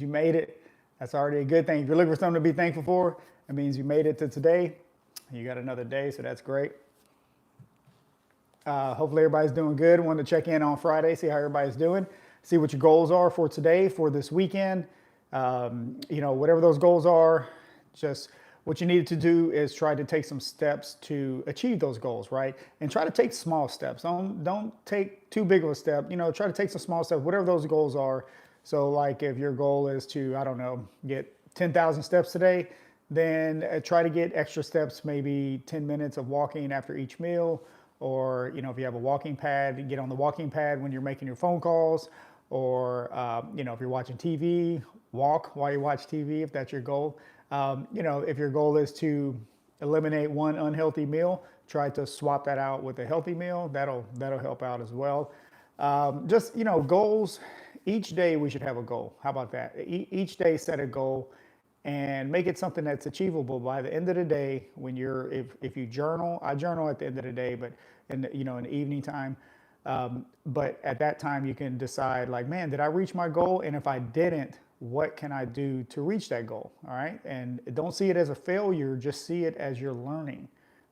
you made it. That's already a good thing. If you're looking for something to be thankful for, it means you made it to today. You got another day, so that's great. Hopefully everybody's doing good. Wanted to check in on Friday, see how everybody's doing, see what your goals are for today, for this weekend. Whatever those goals are, just what you need to do is try to take some steps to achieve those goals, right? And try to take small steps. Don't take too big of a step. Try to take some small steps, whatever those goals are. So like if your goal is to, I don't know, get 10,000 steps today, then try to get extra steps, maybe 10 minutes of walking after each meal. Or, if you have a walking pad, get on the walking pad when you're making your phone calls. Or, if you're watching TV, walk while you watch TV, if that's your goal. If your goal is to eliminate one unhealthy meal, try to swap that out with a healthy meal. That'll help out as well. Goals. Each day we should have a goal. How about that? Each day set a goal and make it something that's achievable by the end of the day. When if you journal, I journal at the end of the day, but in the evening time. But at that time you can decide like, man, did I reach my goal? And if I didn't, what can I do to reach that goal? All right. And don't see it as a failure, just see it as you're learning.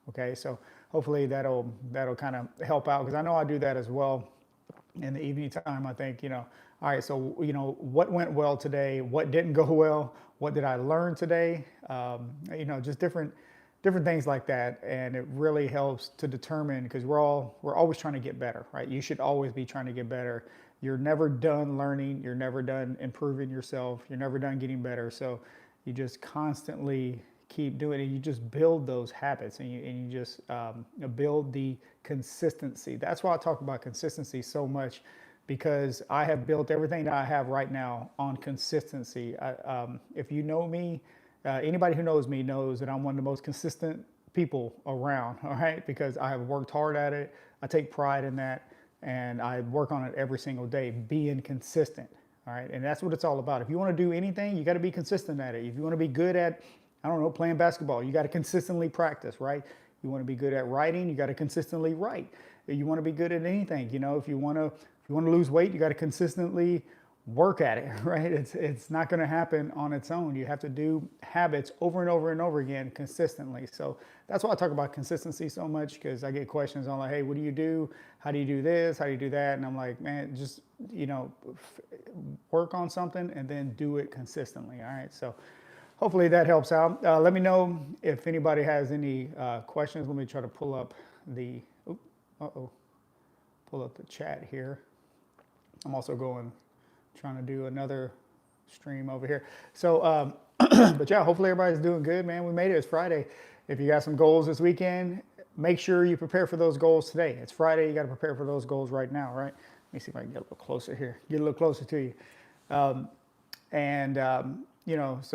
Okay. So hopefully that'll kind of help out, because I know I do that as well. In the evening time, I think, all right, so, what went well today? What didn't go well? What did I learn today? Just different things like that. And it really helps to determine, because we're always trying to get better, right? You should always be trying to get better. You're never done learning. You're never done improving yourself. You're never done getting better. So you just constantly keep doing it. You just build those habits, and you just build the consistency. That's why I talk about consistency so much, because I have built everything that I have right now on consistency. If you know me, anybody who knows me knows that I'm one of the most consistent people around, all right? Because I have worked hard at it. I take pride in that, and I work on it every single day, being consistent, all right? And that's what it's all about. If you want to do anything, you got to be consistent at it. If you want to be good at, I don't know, playing basketball, you got to consistently practice, right? You want to be good at writing, you got to consistently write. If you want to be good at anything, if you want to lose weight, you got to consistently work at it, right? It's not going to happen on its own. You have to do habits over and over and over again consistently. So that's why I talk about consistency so much, because I get questions on like, hey, what do you do? How do you do this? How do you do that? And I'm like, man, just, work on something and then do it consistently. All right. So hopefully that helps out. Let me know if anybody has any questions. Let me try to pull up the, pull up the chat here. I'm also trying to do another stream over here. So, but yeah, hopefully everybody's doing good, man. We made it. It's Friday. If you got some goals this weekend, make sure you prepare for those goals today. It's Friday. You got to prepare for those goals right now, right? Let me see if I can get a little closer here. Get a little closer to you. So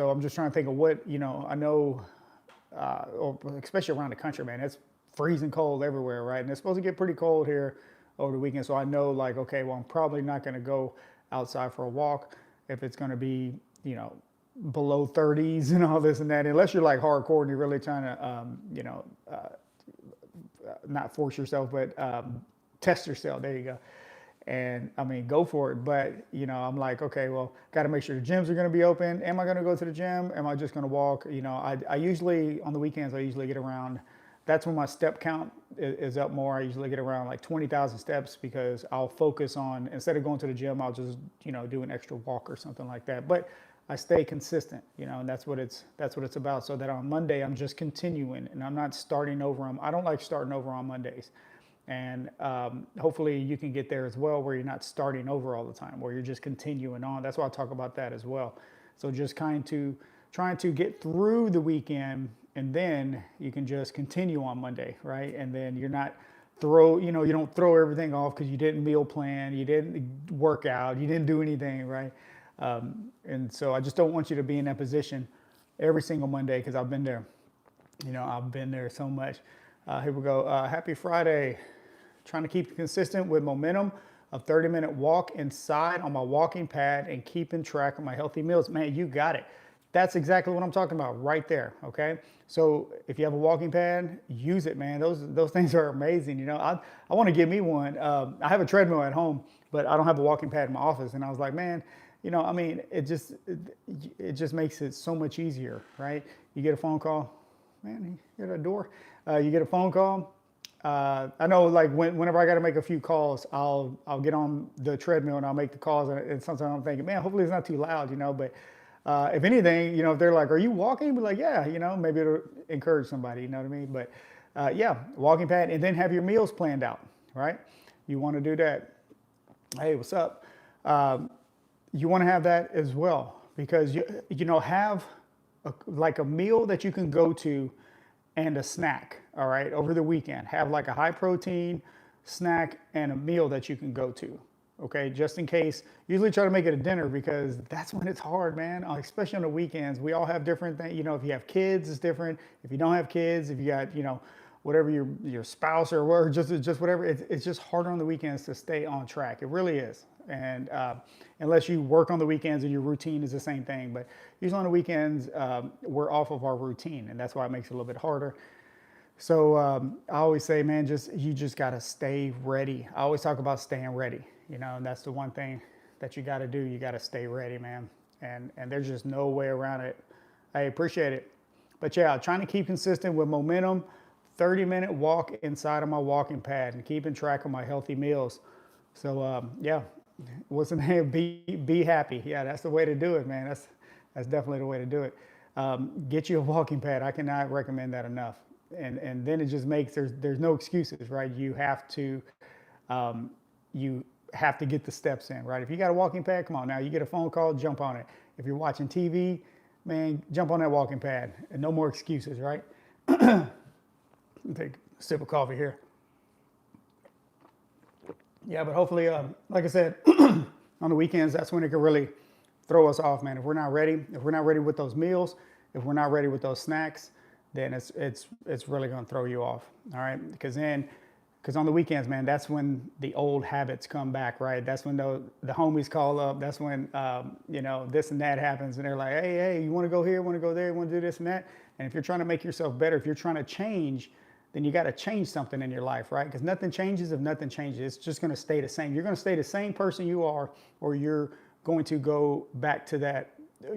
I'm just trying to think of what, I know, especially around the country, man, it's freezing cold everywhere, right? And it's supposed to get pretty cold here over the weekend. So I know like, okay, well, I'm probably not going to go outside for a walk if it's going to be, below 30s and all this and that, unless you're like hardcore and you're really trying to, not force yourself, but test yourself. There you go. And I mean, go for it. But, I'm like, okay, well, got to make sure the gyms are going to be open. Am I going to go to the gym? Am I just going to walk? I usually, on the weekends, I usually get around, that's when my step count is up more. I usually get around like 20,000 steps, because I'll focus on, instead of going to the gym, I'll just, do an extra walk or something like that. But I stay consistent, and that's what it's about. So that on Monday, I'm just continuing and I'm not starting over. I don't like starting over on Mondays. And hopefully you can get there as well, where you're not starting over all the time, where you're just continuing on. That's why I talk about that as well. So just trying to get through the weekend, and then you can just continue on Monday, right? And then you're not you don't throw everything off because you didn't meal plan, you didn't work out, you didn't do anything, right? And so I just don't want you to be in that position every single Monday, because I've been there. I've been there so much. Here we go. Happy Friday. Trying to keep consistent with momentum, a 30-minute walk inside on my walking pad and keeping track of my healthy meals. Man, you got it. That's exactly what I'm talking about right there, okay? So if you have a walking pad, use it, man. Those things are amazing. I want to get me one. I have a treadmill at home, but I don't have a walking pad in my office. And I was like, man, I mean, it just makes it so much easier, right? You get a phone call, man, you get a door. You get a phone call. I know, like whenever I got to make a few calls, I'll get on the treadmill and I'll make the calls, and sometimes I'm thinking, man, hopefully it's not too loud, But if anything, if they're like, "Are you walking?" Be like, "Yeah," maybe it'll encourage somebody, you know what I mean? But yeah, walking pad, and then have your meals planned out, right? You want to do that. Hey, what's up? You want to have that as well because have like a meal that you can go to and a snack, all right, over the weekend. Have like a high protein snack and a meal that you can go to, okay, just in case. Usually try to make it a dinner because that's when it's hard, man, especially on the weekends. We all have different things. If you have kids, it's different. If you don't have kids, if you got, whatever your spouse or just whatever, it's just harder on the weekends to stay on track. It really is. And unless you work on the weekends and your routine is the same thing, but usually on the weekends we're off of our routine, and that's why it makes it a little bit harder. So I always say, man, you just got to stay ready. I always talk about staying ready, and that's the one thing that you got to do. You got to stay ready, man, and there's just no way around it. I appreciate it, but yeah, trying to keep consistent with momentum. 30-minute walk inside of my walking pad and keeping track of my healthy meals. So yeah, what's the name? Be happy. Yeah, that's the way to do it, man. That's definitely the way to do it. Get you a walking pad. I cannot recommend that enough. And then it just makes there's no excuses, right? You have to get the steps in, right? If you got a walking pad, come on now. You get a phone call, jump on it. If you're watching TV, man, jump on that walking pad. And no more excuses, right? Take a sip of coffee here. Yeah, but hopefully, like I said, on the weekends, that's when it can really throw us off, man. If we're not ready with those meals, if we're not ready with those snacks, then it's really going to throw you off. All right, because on the weekends, man, that's when the old habits come back, right? That's when the homies call up. That's when this and that happens, and they're like, hey, you want to go here? Want to go there? You want to do this and that? And if you're trying to make yourself better, if you're trying to change, then you got to change something in your life, right? Because nothing changes if nothing changes. It's just going to stay the same. You're going to stay the same person you are, or you're going to go back to that,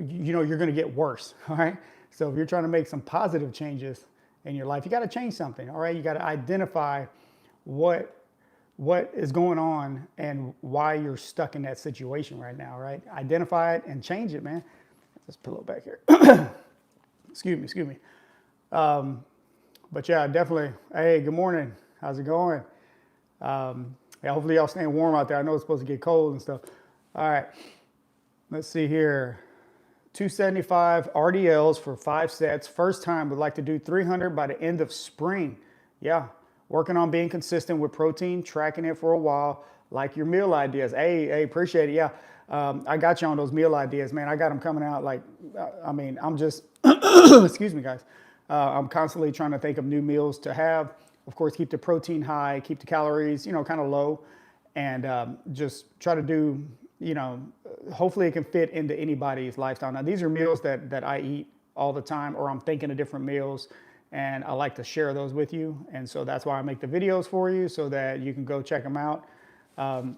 you're going to get worse, all right? So if you're trying to make some positive changes in your life, you got to change something, all right? You got to identify what is going on and why you're stuck in that situation right now, right? Identify it and change it, man. This pillow back here. Excuse me. But yeah, definitely. Hey, good morning. How's it going? Yeah, hopefully y'all staying warm out there. I know it's supposed to get cold and stuff. All right, let's see here. 275 RDLs for 5 sets. First time, would like to do 300 by the end of spring. Yeah, working on being consistent with protein, tracking it for a while. Like your meal ideas. Hey, appreciate it. Yeah, I got you on those meal ideas, man. I got them coming out like, I'm just, excuse me, guys. I'm constantly trying to think of new meals to have. Of course, keep the protein high, keep the calories, kind of low, and just try to do, hopefully it can fit into anybody's lifestyle. Now, these are meals that I eat all the time, or I'm thinking of different meals, and I like to share those with you. And so that's why I make the videos for you so that you can go check them out. And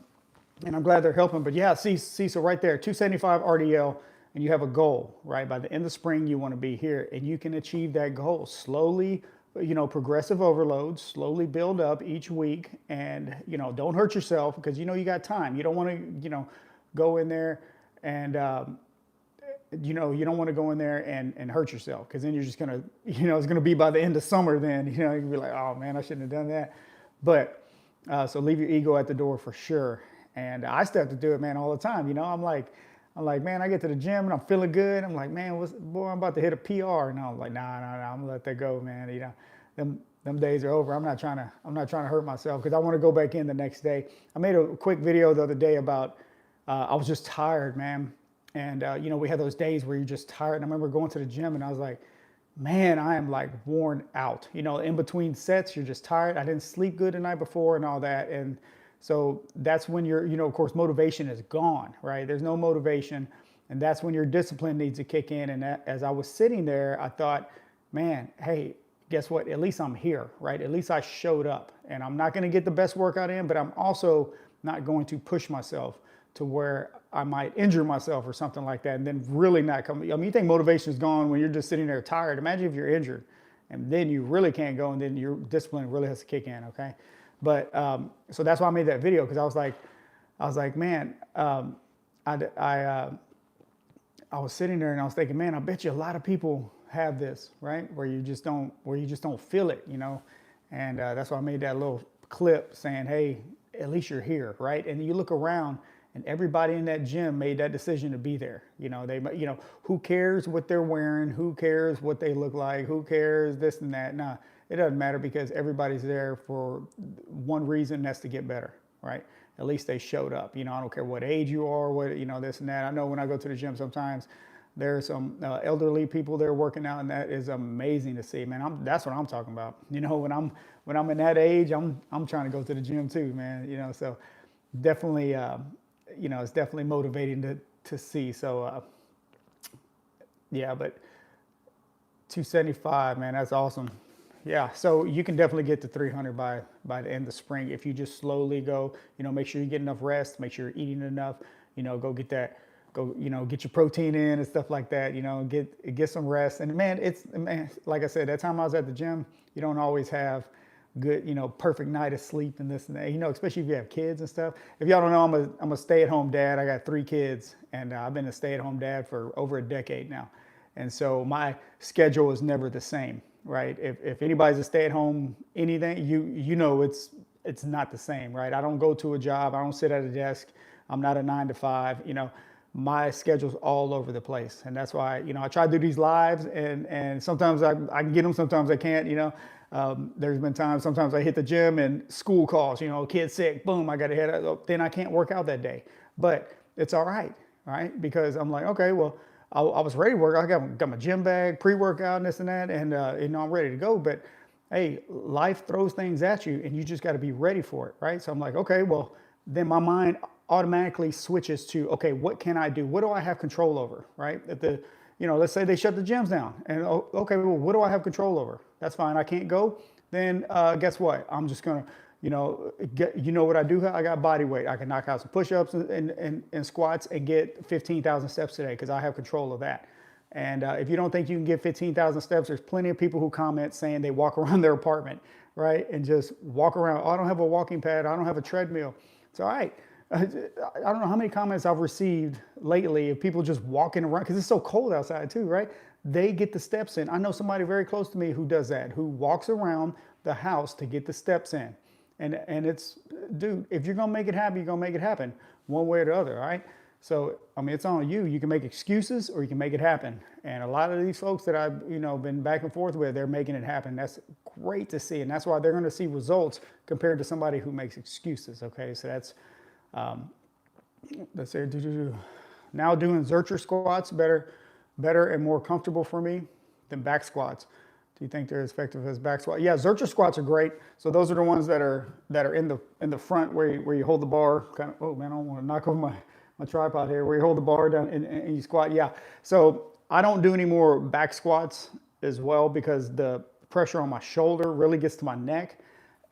I'm glad they're helping. But yeah, see, so right there, 275 RDL. And you have a goal, right? By the end of spring, you want to be here, and you can achieve that goal slowly, progressive overload, slowly build up each week, and, don't hurt yourself because, you got time. You don't want to, go in there and, you don't want to go in there and hurt yourself because then you're just going to, it's going to be by the end of summer then, you'll be like, oh man, I shouldn't have done that. But, so leave your ego at the door for sure. And I still have to do it, man, all the time. I'm like, man, I get to the gym and I'm feeling good. I'm like, man, boy, I'm about to hit a PR. And I'm like, nah, I'm gonna let that go, man. Them days are over. I'm not trying to hurt myself because I want to go back in the next day. I made a quick video the other day about, I was just tired, man. And, we had those days where you're just tired. And I remember going to the gym and I was like, man, I am like worn out. In between sets, you're just tired. I didn't sleep good the night before and all that. And so that's when of course, motivation is gone, right? There's no motivation. And that's when your discipline needs to kick in. And as I was sitting there, I thought, man, hey, guess what? At least I'm here, right? At least I showed up. And I'm not going to get the best workout in, but I'm also not going to push myself. to where I might injure myself or something like that, and then really not come. I mean, you think motivation is gone when you're just sitting there tired. Imagine if you're injured, and then you really can't go, and then your discipline really has to kick in. Okay, but so that's why I made that video, because I was like, man, I was sitting there and I was thinking, man, I bet you a lot of people have this, right? Where you just don't feel it, you know? And that's why I made that little clip saying, hey, at least you're here, right? And you look around and everybody in that gym made that decision to be there. You know, who cares what they're wearing? Who cares what they look like? Who cares this and that? Nah, it doesn't matter, because everybody's there for one reason, that's to get better, right? At least they showed up. You know, I don't care what age you are, what, you know, this and that. I know when I go to the gym sometimes, there's some elderly people there working out, and that is amazing to see, man. That's what I'm talking about. You know, when I'm in that age, I'm trying to go to the gym too, man. You know, so definitely, you know, it's definitely motivating to see. So yeah, but 275, man, that's awesome. Yeah, so you can definitely get to 300 by the end of spring if you just slowly go. You know, make sure you get enough rest, make sure you're eating enough. You know, go get your protein in and stuff like that. You know, get some rest. And man, like I said, that time I was at the gym, you don't always have good, you know, perfect night of sleep and this and that. You know, especially if you have kids and stuff. If y'all don't know, I'm a stay-at-home dad. I got 3 kids, and I've been a stay-at-home dad for over a decade now. And so my schedule is never the same. Right? If anybody's a stay-at-home anything, you know it's not the same, right? I don't go to a job. I don't sit at a desk. I'm not a 9 to 5. You know, my schedule's all over the place, and that's why, you know, I try to do these lives, and sometimes I can get them, sometimes I can't. You know, there's been times sometimes I hit the gym and school calls. You know, kid sick, boom, I got to head out. Then I can't work out that day, but it's all right, because I'm like, okay, well, I was ready to work. I got my gym bag, pre-workout, and this and that, and you know, I'm ready to go. But hey, life throws things at you, and you just got to be ready for it, right? So I'm like, okay, well, then my mind automatically switches to, okay, what can I do? What do I have control over, right? You know, let's say they shut the gyms down, and okay, well, what do I have control over? That's fine. I can't go. Then guess what? I'm just gonna, you know, what I do? I got body weight. I can knock out some push-ups and squats and get 15,000 steps today, because I have control of that. And if you don't think you can get 15,000 steps, there's plenty of people who comment saying they walk around their apartment, right? And just walk around. Oh, I don't have a walking pad. I don't have a treadmill. It's all right. I don't know how many comments I've received lately of people just walking around, because it's so cold outside too, right? They get the steps in. I know somebody very close to me who does that, who walks around the house to get the steps in. And it's, dude, if you're gonna make it happen, you're gonna make it happen one way or the other, right? So, I mean, it's on you. You can make excuses or you can make it happen. And a lot of these folks that I've, you know, been back and forth with, they're making it happen. That's great to see. And that's why they're gonna see results compared to somebody who makes excuses, okay? So that's, let's say, now doing Zercher squats better and more comfortable for me than back squats. Do you think they're as effective as back squat? Yeah, Zercher squats are great. So those are the ones that are in the front where you hold the bar. Kind of, oh man, I don't want to knock over my tripod here. Where you hold the bar down and you squat. Yeah. So I don't do any more back squats as well, because the pressure on my shoulder really gets to my neck.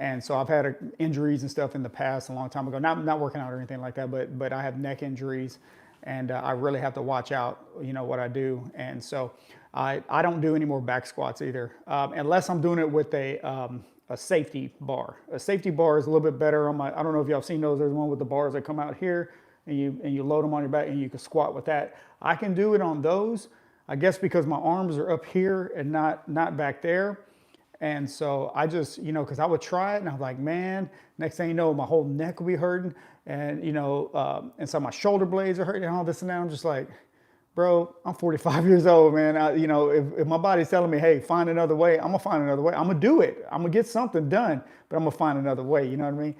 And so I've had injuries and stuff in the past, a long time ago. Not working out or anything like that, but I have neck injuries, and I really have to watch out, you know, what I do. And so I don't do any more back squats either, unless I'm doing it with a safety bar. A safety bar is a little bit better on my, I don't know if y'all have seen those. There's one with the bars that come out here, and you load them on your back, and you can squat with that. I can do it on those, I guess, because my arms are up here and not back there. And so I just, you know, because I would try it, and I'm like, man, next thing you know, my whole neck will be hurting, and, you know, and so my shoulder blades are hurting and all this and that. I'm just like, bro, I'm 45 years old, man. You know, if my body's telling me, hey, find another way, I'm gonna find another way. I'm gonna do it. I'm gonna get something done, but I'm gonna find another way. You know what I mean?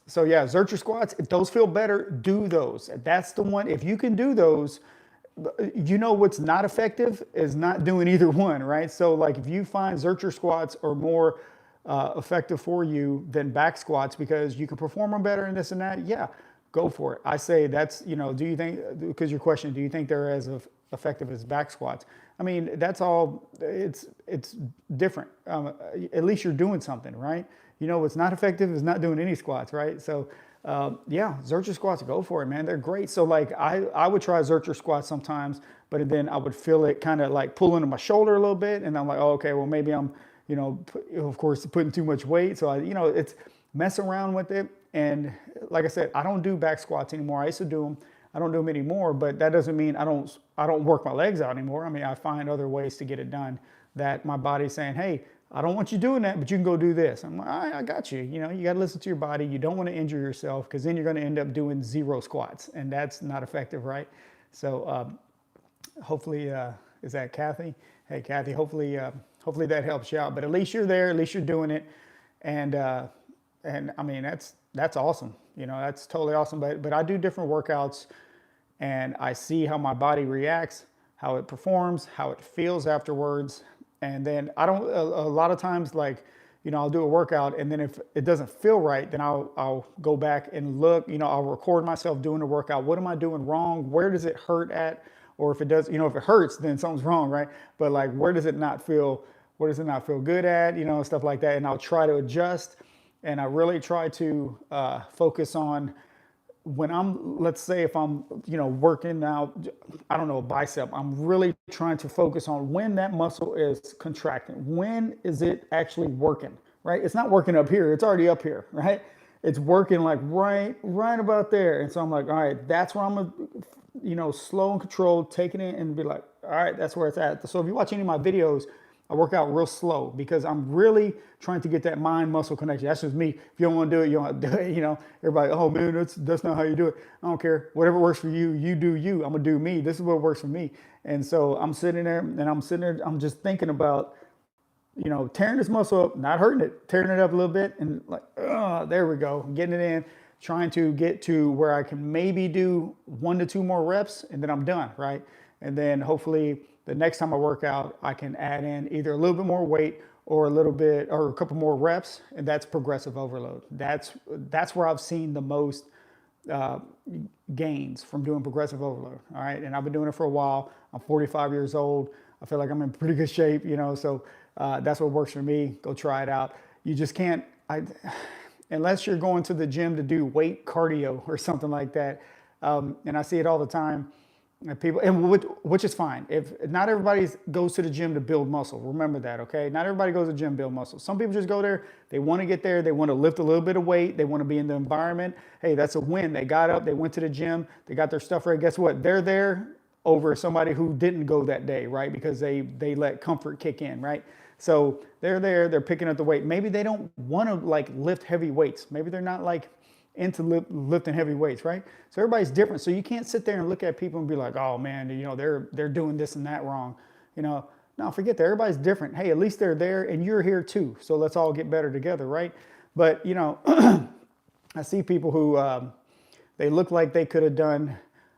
So yeah, Zercher squats, if those feel better, do those. That's the one. If you can do those, you know what's not effective is not doing either one, right? So like if you find Zercher squats are more effective for you than back squats because you can perform them better and this and that, yeah, go for it. I say that's, you know, do you think, because your question, do you think they're as effective as back squats? I mean, that's all, it's different. At least you're doing something, right? You know, what's not effective is not doing any squats, right? So Yeah, Zercher squats, go for it, man. They're great. So like I would try Zercher squats sometimes, but then I would feel it kind of like pull into my shoulder a little bit, and I'm like, oh, okay, well maybe I'm, of course, putting too much weight. So it's mess around with it. And like I said, I don't do back squats anymore. I used to do them. I don't do them anymore, but that doesn't mean I don't work my legs out anymore. I mean, I find other ways to get it done that my body's saying, hey, I don't want you doing that, but you can go do this. I'm like, all right, I got you. You got to listen to your body. You don't want to injure yourself because then you're going to end up doing 0 squats, and that's not effective, right? So hopefully, is that Kathy? Hey, Kathy, hopefully that helps you out. But at least you're there. At least you're doing it, and I mean that's awesome. That's totally awesome. But I do different workouts, and I see how my body reacts, how it performs, how it feels afterwards. And then I don't, a lot of times, like, I'll do a workout, and then if it doesn't feel right, then I'll go back and look, I'll record myself doing the workout. What am I doing wrong? Where does it hurt at? Or if it does, if it hurts, then something's wrong, right? But like, where does it not feel good at? Stuff like that. And I'll try to adjust. And I really try to focus on when let's say if I'm, working out, I don't know, a bicep, I'm really trying to focus on when that muscle is contracting. When is it actually working, right? It's not working up here. It's already up here, right? It's working like right about there. And so I'm like, all right, that's where I'm gonna, slow and controlled, taking it and be like, all right, that's where it's at. So if you watch any of my videos, I work out real slow because I'm really trying to get that mind muscle connection. That's just me. If you don't want to do it, you don't have to do it. Everybody, oh man, that's not how you do it. I don't care. Whatever works for you, you do you. I'm gonna do me. This is what works for me. And so I'm sitting there, I'm just thinking about, tearing this muscle up, not hurting it, tearing it up a little bit, and like, there we go, getting it in, trying to get to where I can maybe do 1 to 2 more reps, and then I'm done, right? And then hopefully the next time I work out, I can add in either a little bit more weight or a couple more reps, and that's progressive overload. That's where I've seen the most gains from doing progressive overload. All right, and I've been doing it for a while. I'm 45 years old. I feel like I'm in pretty good shape, so that's what works for me. Go try it out. You just can't, unless you're going to the gym to do weight cardio or something like that. And I see it all the time. People, which is fine. If not everybody goes to the gym to build muscle, remember that, okay? Not everybody goes to the gym to build muscle. Some people just go there. They want to get there. They want to lift a little bit of weight. They want to be in the environment. Hey, that's a win. They got up. They went to the gym. They got their stuff ready. Guess what? They're there over somebody who didn't go that day, right? Because they let comfort kick in, right? So they're there. They're picking up the weight. Maybe they don't want to like lift heavy weights. Maybe they're not like into lifting heavy weights, right? So everybody's different. So you can't sit there and look at people and be like, oh man, they're doing this and that wrong. No, forget that. Everybody's different. Hey, at least they're there and you're here too. So let's all get better together, right? But I see people who they look like they could have done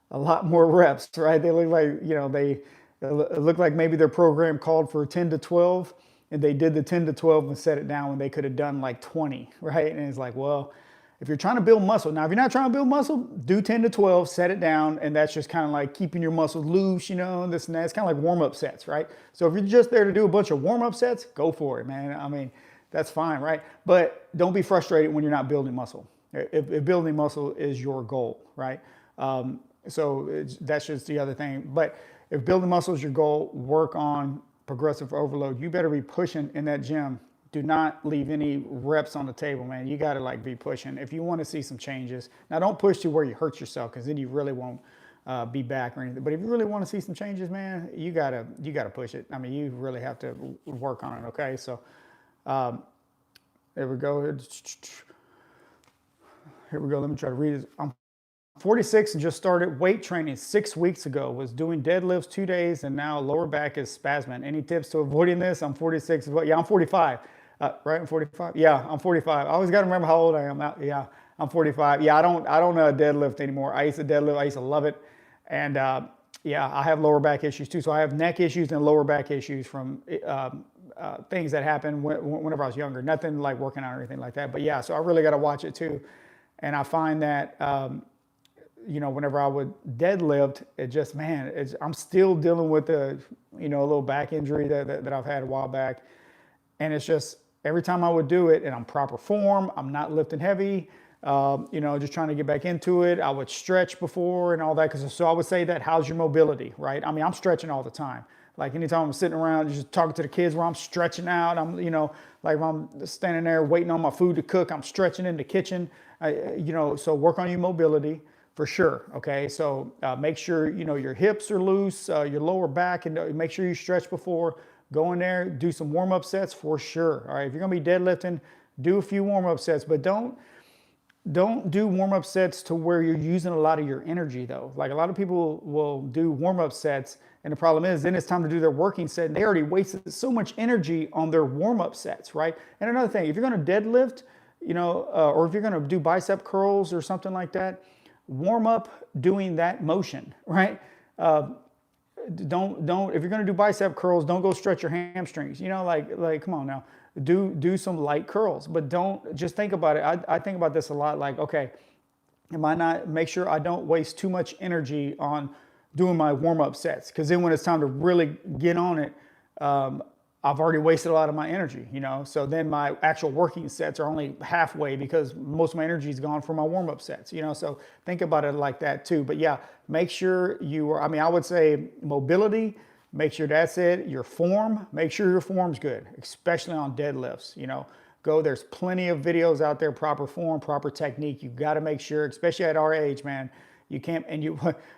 a lot more reps, right? They look like, they look like maybe their program called for 10 to 12 and they did the 10 to 12 and set it down when they could have done like 20, right? And it's like, well, if you're trying to build muscle, now if you're not trying to build muscle, do 10 to 12, set it down, and that's just kind of like keeping your muscles loose, this and that. It's kind of like warm-up sets, right? So if you're just there to do a bunch of warm-up sets, go for it, man. I mean, that's fine, right? But don't be frustrated when you're not building muscle. If building muscle is your goal, right? That's just the other thing. But if building muscle is your goal, work on progressive overload. You better be pushing in that gym. Do not leave any reps on the table, man. You got to like be pushing if you want to see some changes. Now, don't push to where you hurt yourself because then you really won't be back or anything. But if you really want to see some changes, man, you gotta push it. I mean, you really have to work on it. Okay, so there we go. Here we go. Let me try to read it. I'm 46 and just started weight training 6 weeks ago. Was doing deadlifts 2 days and now lower back is spasming. Any tips to avoiding this? I'm 46 as well. Yeah, I'm 45. Right, I'm 45. Yeah, I'm 45. I always got to remember how old I am. Yeah, I'm 45. Yeah, I don't deadlift anymore. I used to deadlift. I used to love it, and yeah, I have lower back issues too. So I have neck issues and lower back issues from things that happened whenever I was younger. Nothing like working out or anything like that. But yeah, so I really got to watch it too, and I find that whenever I would deadlift, it just, man, I'm still dealing with a little back injury that I've had a while back, and it's just every time I would do it and I'm proper form, I'm not lifting heavy, just trying to get back into it. I would stretch before and all that. So I would say that, how's your mobility, right? I mean, I'm stretching all the time. Like anytime I'm sitting around just talking to the kids where I'm stretching out, like if I'm standing there waiting on my food to cook, I'm stretching in the kitchen. So work on your mobility for sure. Okay. So make sure, your hips are loose, your lower back, and make sure you stretch before. Go in there, do some warm-up sets for sure. All right. If you're going to be deadlifting, do a few warm-up sets, but don't do warm-up sets to where you're using a lot of your energy though. Like a lot of people will do warm-up sets, and the problem is then it's time to do their working set and they already wasted so much energy on their warm-up sets, right? And another thing, if you're going to deadlift, or if you're going to do bicep curls or something like that, warm up doing that motion, right? Don't if you're going to do bicep curls, don't go stretch your hamstrings. Like come on now. Do some light curls, but don't just think about it. I think about this a lot. Like, okay, make sure I don't waste too much energy on doing my warm-up sets, because then when it's time to really get on it, I've already wasted a lot of my energy, so then my actual working sets are only halfway because most of my energy is gone for my warm-up sets, so think about it like that too. But yeah, make sure I would say mobility. Make sure that's it. Your form, make sure your form's good, especially on deadlifts. There's plenty of videos out there, proper form, proper technique. You got to make sure, especially at our age, man, you can't,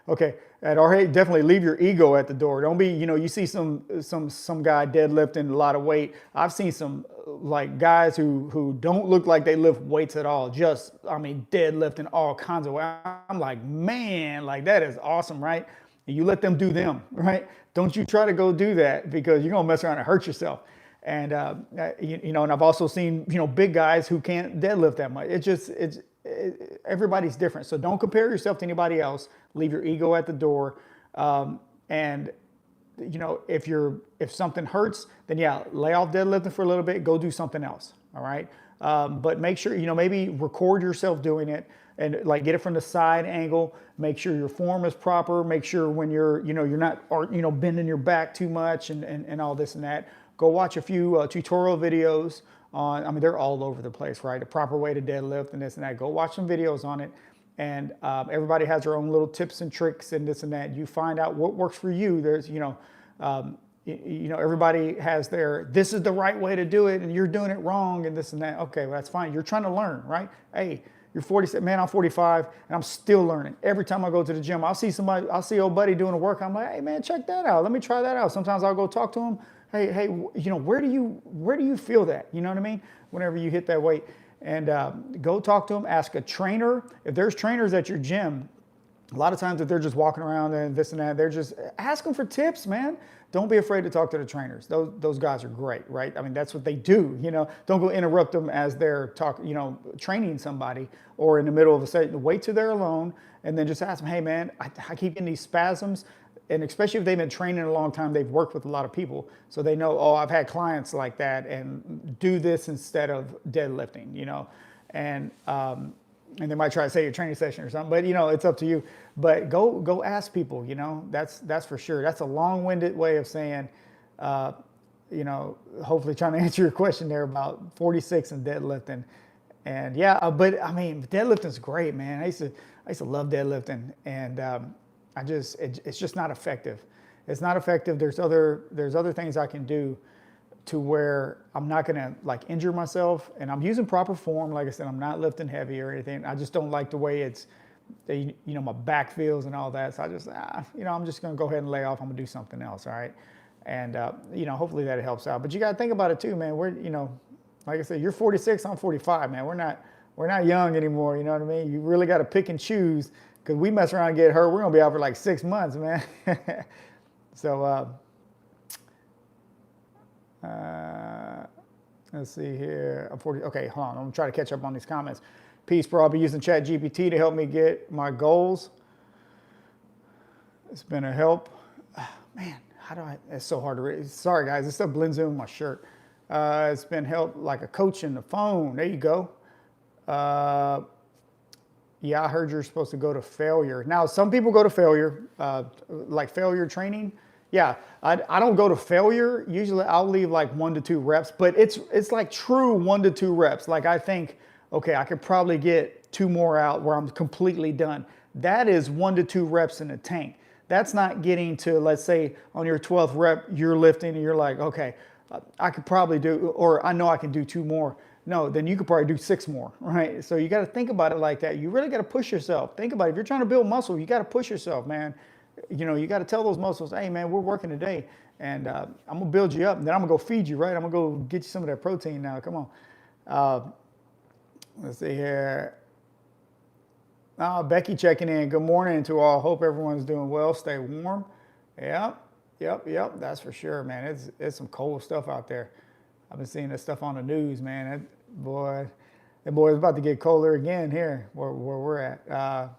okay, at our age, definitely leave your ego at the door. Don't be, you see some guy deadlifting a lot of weight. I've seen some like guys who don't look like they lift weights at all. Deadlifting all kinds of weight. I'm like, man, like that is awesome, right? And you let them do them, right? Don't you try to go do that, because you're gonna mess around and hurt yourself. And and I've also seen big guys who can't deadlift that much. Everybody's different, so don't compare yourself to anybody else. Leave your ego at the door, and if something hurts, then yeah, lay off deadlifting for a little bit. Go do something else. All right, but make sure maybe record yourself doing it. And like get it from the side angle. Make sure your form is proper. Make sure when you're not bending your back too much and all this and that. Go watch a few tutorial videos on. They're all over the place, right? The proper way to deadlift and this and that. Go watch some videos on it. And everybody has their own little tips and tricks and this and that. You find out what works for you. There's everybody has this is the right way to do it, and you're doing it wrong and this and that. Okay, well, that's fine. You're trying to learn, right? Hey. You're 46, man, I'm 45, and I'm still learning. Every time I go to the gym, I'll see old buddy doing a work. I'm like, hey, man, check that out. Let me try that out. Sometimes I'll go talk to him. Hey, where do you feel that? You know what I mean? Whenever you hit that weight. And go talk to them, ask a trainer. If there's trainers at your gym, a lot of times if they're just walking around and this and that, they're just, ask them for tips, man. Don't be afraid to talk to the trainers. Those guys are great, right? That's what they do. Don't go interrupt them as they're training somebody, or in the middle of a set. Wait till they're alone, and then just ask them, hey man, I keep getting these spasms. And especially if they've been training a long time, they've worked with a lot of people. So they know, I've had clients like that, and do this instead of deadlifting, and they might try to say your training session or something, but it's up to you. But go ask people, that's for sure. That's a long-winded way of saying, hopefully trying to answer your question there about 46 and deadlifting. And yeah, but deadlifting's great, man. I used to love deadlifting, and it's just not effective. It's not effective. There's other things I can do to where I'm not gonna injure myself, and I'm using proper form. Like I said, I'm not lifting heavy or anything. I just don't like the way my back feels and all that. So I just, I'm just gonna go ahead and lay off. I'm gonna do something else. All right. And, hopefully that helps out, but you got to think about it too, man. Like I said, you're 46, I'm 45, man. We're not young anymore. You know what I mean? You really got to pick and choose, because we mess around and get hurt. We're going to be out for 6 months, man. So, let's see here. I'm 40. Okay, hold on. I'm going to try to catch up on these comments. Peace, bro. I'll be using ChatGPT to help me get my goals. It's been a help. Man, it's so hard to read. Sorry, guys. This stuff blends in with my shirt. It's been help like a coach in the phone. There you go. Yeah, I heard you're supposed to go to failure. Now, some people go to failure, like failure training. Yeah, I don't go to failure. Usually I'll leave 1 to 2 reps, but it's like true 1 to 2 reps. Like I think, okay, I could probably get get 2 more out where I'm completely done. That is 1 to 2 reps in the tank. That's not getting to, let's say on your 12th rep, you're lifting and you're like, okay, I could probably do, or I know I can do 2 more. No, then you could probably do 6 more, right? So you got to think about it like that. You really got to push yourself. Think about it. If you're trying to build muscle, you got to push yourself, man. You know, you got to tell those muscles, hey, man, we're working today, and I'm going to build you up, and then I'm going to go feed you, right? I'm going to go get you some of that protein now. Come on. Let's see here. Becky checking in. Good morning to all. Hope everyone's doing well. Stay warm. Yep. That's for sure, man. It's some cold stuff out there. I've been seeing this stuff on the news, man. Boy, it's about to get colder again here where we're at.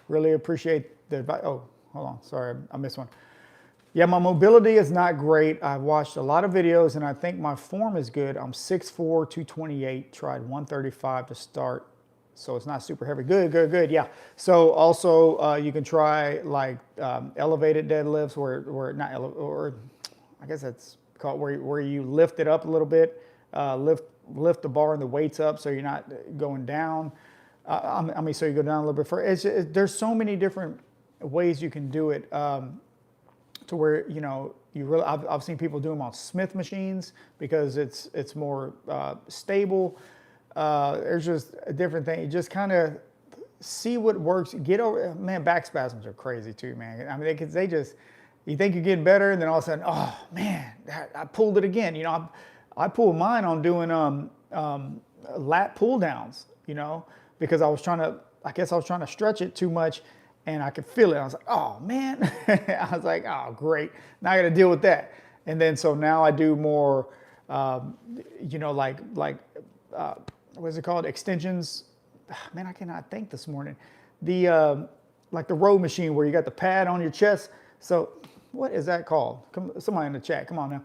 Really appreciate the advice. Oh, hold on. Sorry, I missed one. Yeah, my mobility is not great. I've watched a lot of videos, and I think my form is good. I'm 6'4", 228. Tried 135 to start. So it's not super heavy. Good. Yeah. So also you can try like elevated deadlifts where not or I guess that's called where you lift it up a little bit, lift the bar and the weights up so you're not going down. So you go down a little bit further. There's so many different ways you can do it to where I've seen people do them on Smith machines because it's more stable. There's just a different thing. You just kind of see what works. Get over, man, back spasms are crazy too, man. I mean, they just, you think you're getting better and then all of a sudden, oh man, I pulled it again. You know, I pulled mine on doing lat pull downs, you know, because I was trying to stretch it too much and I could feel it. I was like, oh man, I was like, oh great. Now I got to deal with that. And then, so now I do more, what's it called? Extensions. Man, I cannot think this morning. The like the row machine where you got the pad on your chest. So what is that called? Somebody in the chat, come on now.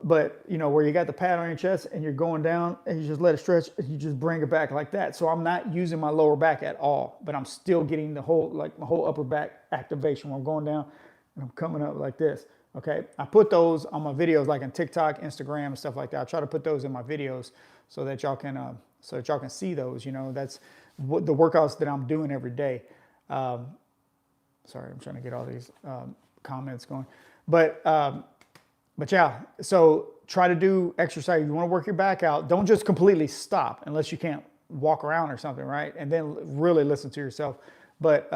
But you know, where you got the pad on your chest and you're going down and you just let it stretch and you just bring it back like that. So I'm not using my lower back at all, but I'm still getting the whole, like my whole upper back activation where I'm going down and I'm coming up like this. Okay. I put those on my videos, like on TikTok, Instagram, and stuff like that. I try to put those in my videos so that y'all can see those. You know, that's what the workouts that I'm doing every day. Sorry, I'm trying to get all these comments going, but yeah. So try to do exercise. You want to work your back out. Don't just completely stop unless you can't walk around or something, right? And then really listen to yourself. But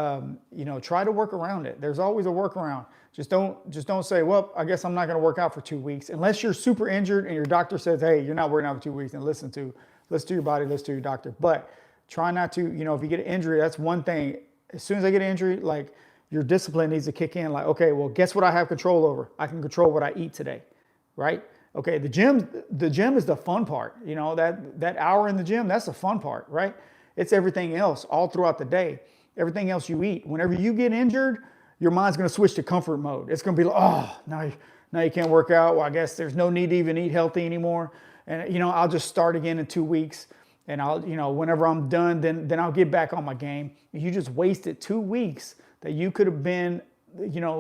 try to work around it. There's always a workaround. Just don't say, well, I guess I'm not going to work out for 2 weeks. Unless you're super injured and your doctor says, hey, you're not working out for 2 weeks, and listen to your body, listen to your doctor. But try not to, if you get an injury, that's one thing. As soon as I get an injury, like your discipline needs to kick in. Like, okay, well, guess what I have control over? I can control what I eat today, right? Okay, the gym is the fun part. You know, that hour in the gym, that's the fun part, right? It's everything else all throughout the day. Everything else you eat. Whenever you get injured, your mind's going to switch to comfort mode. It's going to be like, oh, now you can't work out. Well, I guess there's no need to even eat healthy anymore. And, I'll just start again in 2 weeks. And I'll, whenever I'm done, then I'll get back on my game. You just wasted 2 weeks that you could have been,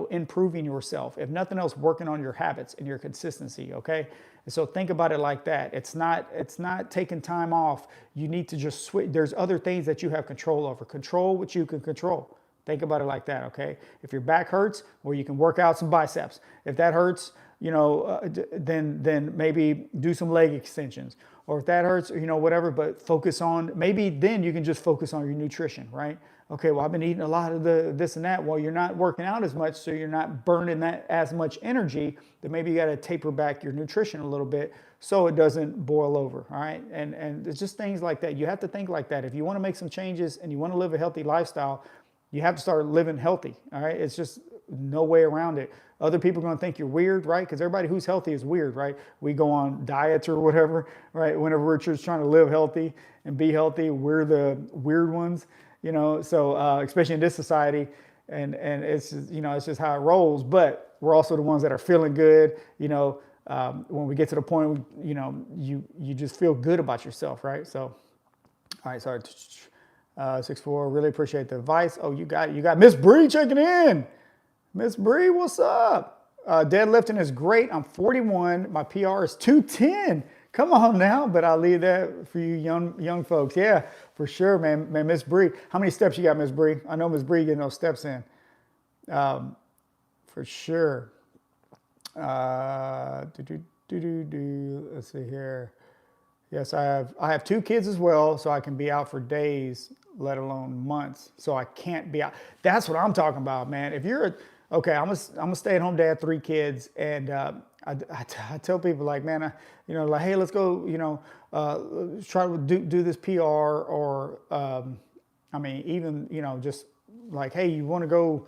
improving yourself. If nothing else, working on your habits and your consistency, okay? And so think about it like that. It's not taking time off. You need to just switch. There's other things that you have control over. Control what you can control. Think about it like that, okay? If your back hurts, well, you can work out some biceps. If that hurts, then maybe do some leg extensions. Or if that hurts, whatever, but focus on, maybe then you can just focus on your nutrition, right? Okay, well, I've been eating a lot of this and that. Well, you're not working out as much, so you're not burning that as much energy. Then maybe you got to taper back your nutrition a little bit so it doesn't boil over, all right? And it's just things like that. You have to think like that. If you want to make some changes and you want to live a healthy lifestyle, you have to start living healthy, all right? It's just no way around it. Other people are going to think you're weird, right? Because everybody who's healthy is weird, right? We go on diets or whatever, right? Whenever we're just trying to live healthy and be healthy, we're the weird ones, so especially in this society, and it's just, it's just how it rolls. But we're also the ones that are feeling good, when we get to the point, you just feel good about yourself, right? So, all right, sorry. 6'4", really appreciate the advice. Oh, you got Miss Bree checking in. Miss Bree, what's up? Deadlifting is great. I'm 41. My PR is 210. Come on now, but I'll leave that for you young folks. Yeah, for sure, man. Man, Miss Bree, how many steps you got, Miss Bree? I know Miss Bree getting those steps in, for sure. Do, do, do. Let's see here. Yes, I have two kids as well, so I can be out for days, let alone months. So I can't be out. That's what I'm talking about, man. If you're okay, I'm a stay-at-home dad, three kids, and I tell people like, man, like, hey, let's go, try to do this PR, or I mean, even just like, hey, you want to go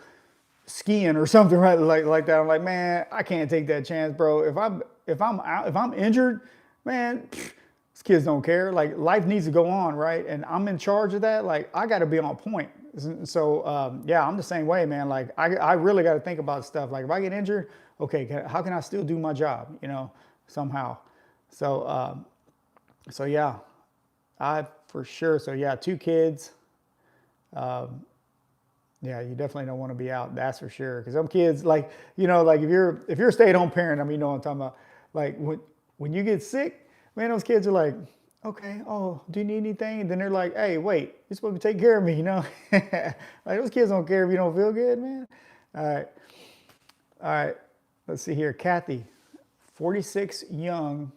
skiing or something, right? Like that. I'm like, man, I can't take that chance, bro. If I'm injured, man. These kids don't care. Like, life needs to go on, right? And I'm in charge of that. Like, I got to be on point. So yeah, I'm the same way, man. Like, I really got to think about stuff. Like, if I get injured, okay, how can I still do my job? Somehow. So yeah, I for sure. So yeah, two kids. Yeah, you definitely don't want to be out. That's for sure. Because some kids, like, like if you're a stay-at-home parent, I mean, you know what I'm talking about. Like, when you get sick, man, those kids are like, okay, oh, do you need anything? And then they're like, hey, wait, you're supposed to take care of me, Like, those kids don't care if you don't feel good, man. All right. All right. Let's see here. Kathy, 46 young.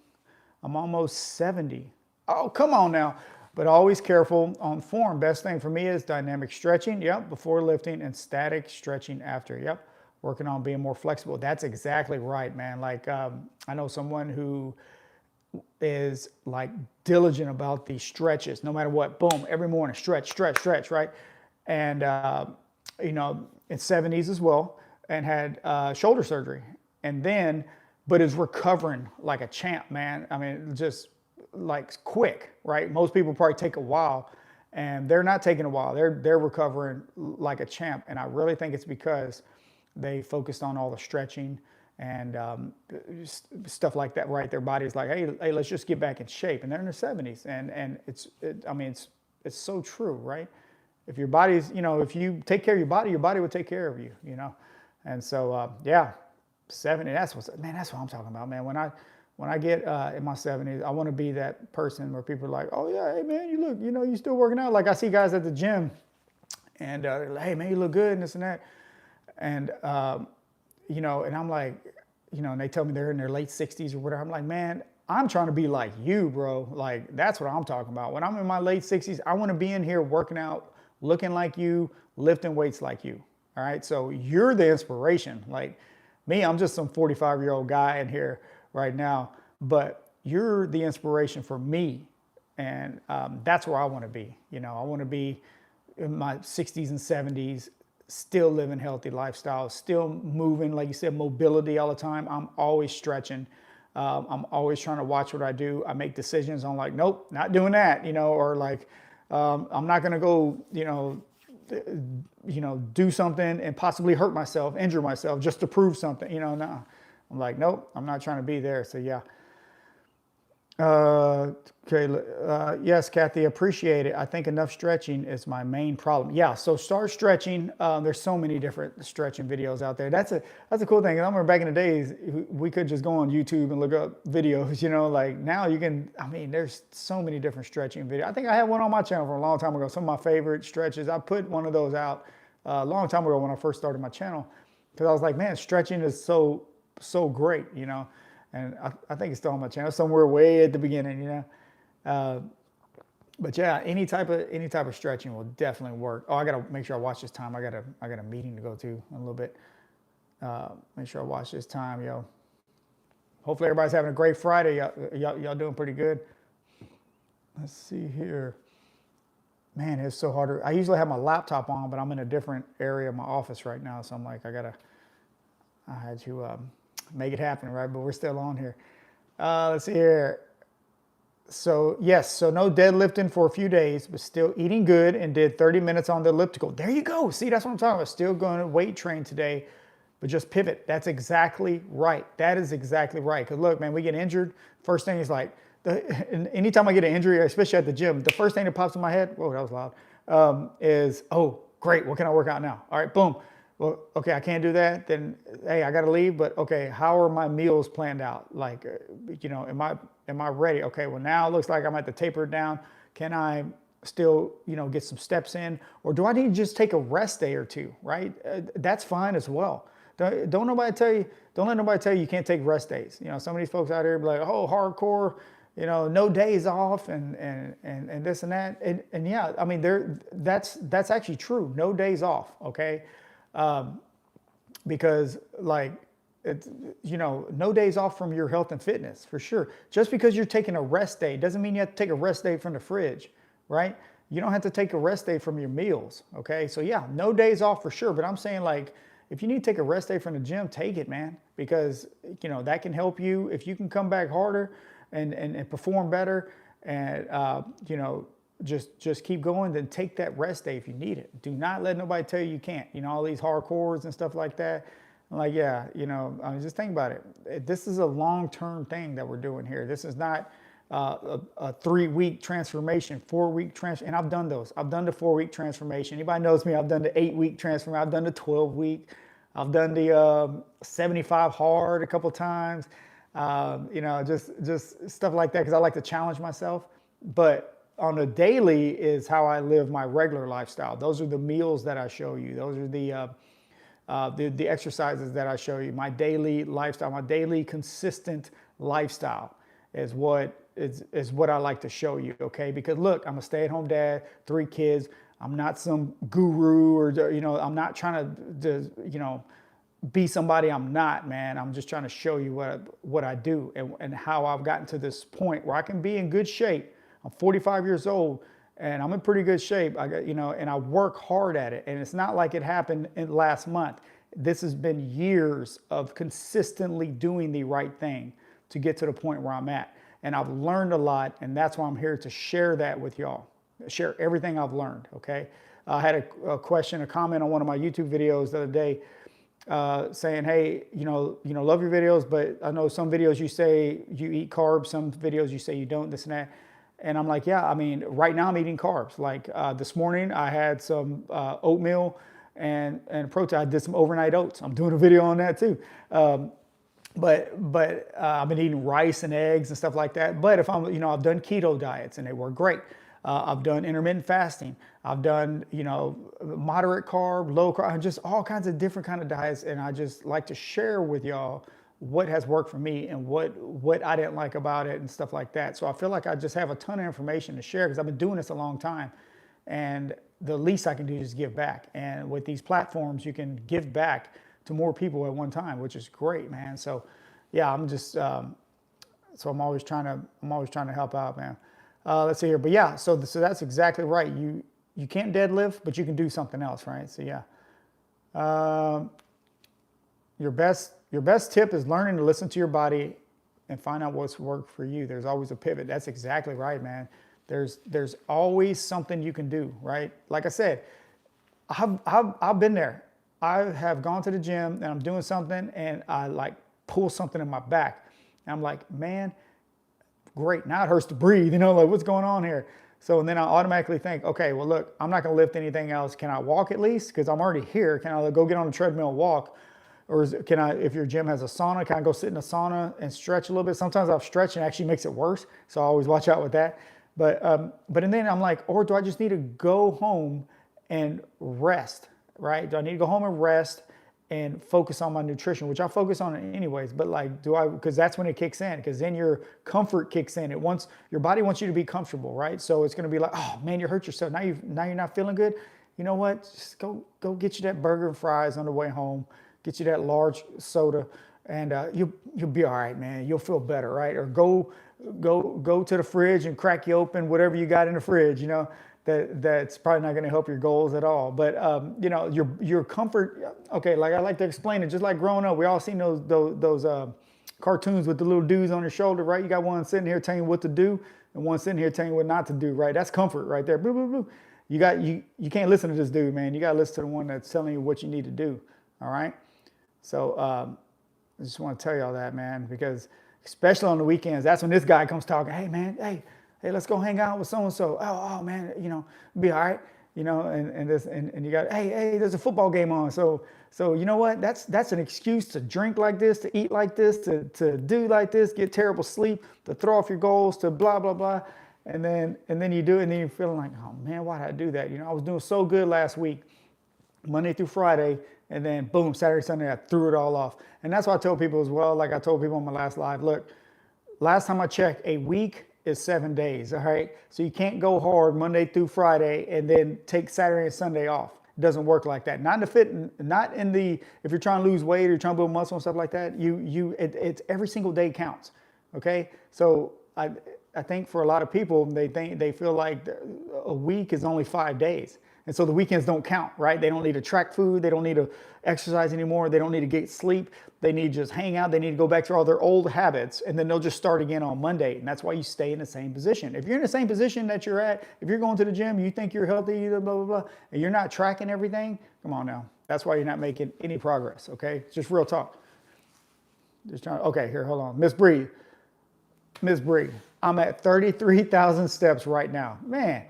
I'm almost 70. Oh, come on now. But always careful on form. Best thing for me is dynamic stretching, yep, before lifting, and static stretching after, yep. Working on being more flexible. That's exactly right, man. Like, I know someone who is like diligent about these stretches, no matter what. Boom, every morning, stretch, right? And in 70s as well, and had shoulder surgery, and then, but is recovering like a champ, man. I mean, just like quick, right? Most people probably take a while, and they're not taking a while. They're recovering like a champ, and I really think it's because they focused on all the stretching and stuff like that, right? Their body's like, hey, let's just get back in shape, and they're in their 70s, and it's so true, right? If your body's, if you take care of your body will take care of you, and so yeah, 70. That's what I'm talking about, man. When I get in my 70s, I want to be that person where people are like, oh yeah, hey man, you look, you still working out. Like, I see guys at the gym, and they're like, hey man, you look good and this and that, and and I'm like, and they tell me they're in their late 60s or whatever. I'm like, man, I'm trying to be like you, bro. Like, that's what I'm talking about. When I'm in my late 60s, I want to be in here working out, looking like you, lifting weights like you. All right. So you're the inspiration. Like me, I'm just some 45-year-old guy in here right now, but you're the inspiration for me. And that's where I want to be. I want to be in my 60s and 70s, still living healthy lifestyle, still moving, like you said, mobility all the time. I'm always stretching. I'm always trying to watch what I do. I make decisions on like, nope, not doing that, or like, I'm not going to go, do something and possibly hurt myself, injure myself just to prove something, no. I'm like, nope, I'm not trying to be there. So yeah. Okay. Yes, Kathy, appreciate it. I think enough stretching is my main problem. Yeah. So start stretching. There's so many different stretching videos out there. That's a cool thing. I remember back in the days, we could just go on YouTube and look up videos, like now you can, there's so many different stretching videos. I think I had one on my channel from a long time ago. Some of my favorite stretches. I put one of those out a long time ago when I first started my channel, because I was like, man, stretching is so great, and I think it's still on my channel somewhere way at the beginning, but yeah, any type of stretching will definitely work. Oh, I gotta make sure I watch this time. I got a meeting to go to in a little bit. Make sure I watch this time, yo. Hopefully everybody's having a great Friday. Y'all doing pretty good. Let's see here. Man, it's so hard. I usually have my laptop on, but I'm in a different area of my office right now, so I'm like, I had to make it happen, right? But we're still on here. Let's see here. So yes, so no deadlifting for a few days, but still eating good, and did 30 minutes on the elliptical. There you go. See, that's what I'm talking about. Still going to weight train today, but just pivot. That's exactly right. That is exactly right. Because look, man, we get injured. First thing is like, anytime I get an injury, especially at the gym, the first thing that pops in my head, whoa, that was loud, is, oh, great, what can I work out now? All right, boom. Well, okay, I can't do that. Then, hey, I got to leave. But okay, how are my meals planned out? Like, am Am I ready? Okay, well now it looks like I'm at the taper down. Can I still, get some steps in, or do I need to just take a rest day or two? Right? That's fine as well. Don't nobody tell you. Don't let nobody tell you you can't take rest days. Some of these folks out here be like, oh, hardcore, no days off and this and that. And yeah, I mean, that's actually true. No days off. Okay. Because like, it's, no days off from your health and fitness for sure. Just because you're taking a rest day doesn't mean you have to take a rest day from the fridge, right? You don't have to take a rest day from your meals. Okay. So yeah, no days off for sure. But I'm saying, like, if you need to take a rest day from the gym, take it, man, because that can help you. If you can come back harder and perform better, and just keep going, then take that rest day if you need it. Do not let nobody tell you can't. All these hardcores and stuff like that. I'm like, yeah, I mean, just think about it. This is a long-term thing that we're doing here. This is not a 3-week transformation, 4-week transformation. And I've done those. I've done the 4-week transformation. Anybody knows me, I've done the 8-week transformation. I've done the 12-week. I've done the 75 hard a couple times. Just stuff like that, because I like to challenge myself. But on a daily is how I live my regular lifestyle. Those are the meals that I show you. Those are the exercises that I show you. My daily lifestyle, my daily consistent lifestyle is what I like to show you, okay? Because look, I'm a stay-at-home dad, 3 kids. I'm not some guru, or I'm not trying to be somebody I'm not, man. I'm just trying to show you what I do and how I've gotten to this point where I can be in good shape. I'm 45 years old and I'm in pretty good shape. I got, and I work hard at it. And it's not like it happened in last month. This has been years of consistently doing the right thing to get to the point where I'm at. And I've learned a lot, and that's why I'm here to share that with y'all. Share everything I've learned, okay? I had a comment on one of my YouTube videos the other day saying, hey, love your videos, but I know some videos you say you eat carbs, some videos you say you don't, this and that. And I'm like, yeah, I mean, right now I'm eating carbs. Like this morning I had some oatmeal and protein. I did some overnight oats. I'm doing a video on that too. But I've been eating rice and eggs and stuff like that. But if I'm, I've done keto diets and they work great. I've done intermittent fasting. I've done, moderate carb, low carb, just all kinds of different kind of diets. And I just like to share with y'all what has worked for me and what I didn't like about it and stuff like that. So I feel like I just have a ton of information to share because I've been doing this a long time. And the least I can do is give back. And with these platforms, you can give back to more people at one time, which is great, man. So yeah, I'm just, so I'm always trying to help out, man. Let's see here. But yeah, so that's exactly right. You can't deadlift, but you can do something else, right? So yeah. Your best tip is learning to listen to your body and find out what's worked for you. There's always a pivot. That's exactly right, man. There's always something you can do, right? Like I said, I've been there. I have gone to the gym and I'm doing something and I like pull something in my back. And I'm like, man, great. Now it hurts to breathe, like what's going on here? So, and then I automatically think, okay, well, look, I'm not going to lift anything else. Can I walk at least? Because I'm already here. Can I go get on the treadmill and walk? Or can I, if your gym has a sauna, can I go sit in a sauna and stretch a little bit? Sometimes I've stretched and it actually makes it worse. So I always watch out with that. But and then I'm like, or do I just need to go home and rest, right? Do I need to go home and rest and focus on my nutrition, which I focus on it anyways, but like, because that's when it kicks in, because then your comfort kicks in. Your body wants you to be comfortable, right? So it's going to be like, oh man, you hurt yourself. Now you're not feeling good. You know what? Just go get you that burger and fries on the way home. Get you that large soda, and you'll be all right, man. You'll feel better, right? Or go to the fridge and crack you open whatever you got in the fridge. That's probably not going to help your goals at all. But your comfort. Okay, like I like to explain it, just like growing up, we all seen those cartoons with the little dudes on your shoulder, right? You got one sitting here telling you what to do, and one sitting here telling you what not to do, right? That's comfort right there. Boo, boo, boo. You can't listen to this dude, man. You got to listen to the one that's telling you what you need to do. All right. So I just want to tell y'all that, man, because especially on the weekends, that's when this guy comes talking. Hey, man, hey, let's go hang out with so-and-so. Oh, man, be all right. and you got, hey, there's a football game on. So you know what? That's an excuse to drink like this, to eat like this, to do like this, get terrible sleep, to throw off your goals, to blah, blah, blah. And then you do it, and then you're feeling like, oh man, why did I do that? I was doing so good last week, Monday through Friday, and then boom, Saturday, Sunday, I threw it all off. And that's what I tell people as well. Like I told people on my last live, look, last time I checked, a week is 7 days, all right? So you can't go hard Monday through Friday and then take Saturday and Sunday off. It doesn't work like that. Not in the, if you're trying to lose weight or you're trying to build muscle and stuff like that, it's every single day counts, okay? So I think for a lot of people, they feel like a week is only 5 days. And so the weekends don't count, right? They don't need to track food. They don't need to exercise anymore. They don't need to get sleep. They need to just hang out. They need to go back to all their old habits, and then they'll just start again on Monday. And that's why you stay in the same position. If you're in the same position that you're at, if you're going to the gym, you think you're healthy, blah, blah, blah, and you're not tracking everything, come on now. That's why you're not making any progress, okay? It's just real talk. Okay, here, hold on. Miss Bree, I'm at 33,000 steps right now. Man,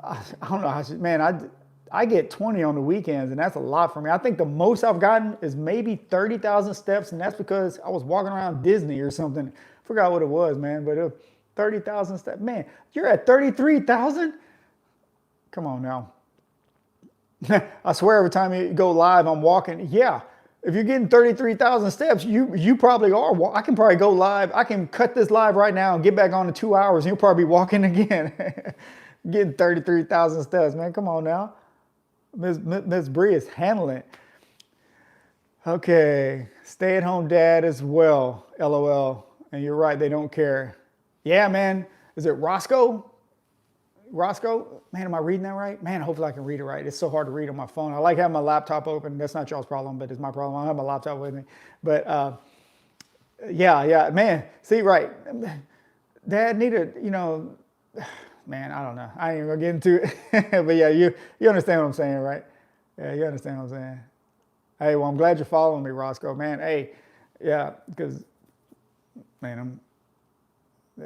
I don't know man, I get 20 on the weekends, and that's a lot for me. I think the most I've gotten is maybe 30,000 steps, and that's because I was walking around Disney or something. Forgot what it was, man, but 30,000 steps. Man, you're at 33,000? Come on now. I swear every time you go live, I'm walking. Yeah, if you're getting 33,000 steps, you probably are. I can probably go live. I can cut this live right now and get back on in 2 hours, and you'll probably be walking again. Getting 33,000 steps, man. Come on now. Miss Bree is handling it. Okay, stay-at-home dad as well, LOL. And you're right, they don't care. Yeah, man. Is it Roscoe? Roscoe? Man, am I reading that right? Man, hopefully I can read it right. It's so hard to read on my phone. I like having my laptop open. That's not y'all's problem, but it's my problem. I don't have my laptop with me. But yeah, man. See, right. Dad needed, man, I don't know. I ain't gonna get into it. But yeah, you understand what I'm saying, right? Yeah, you understand what I'm saying. Hey, well, I'm glad you're following me, Roscoe. Man, hey, yeah, because, man,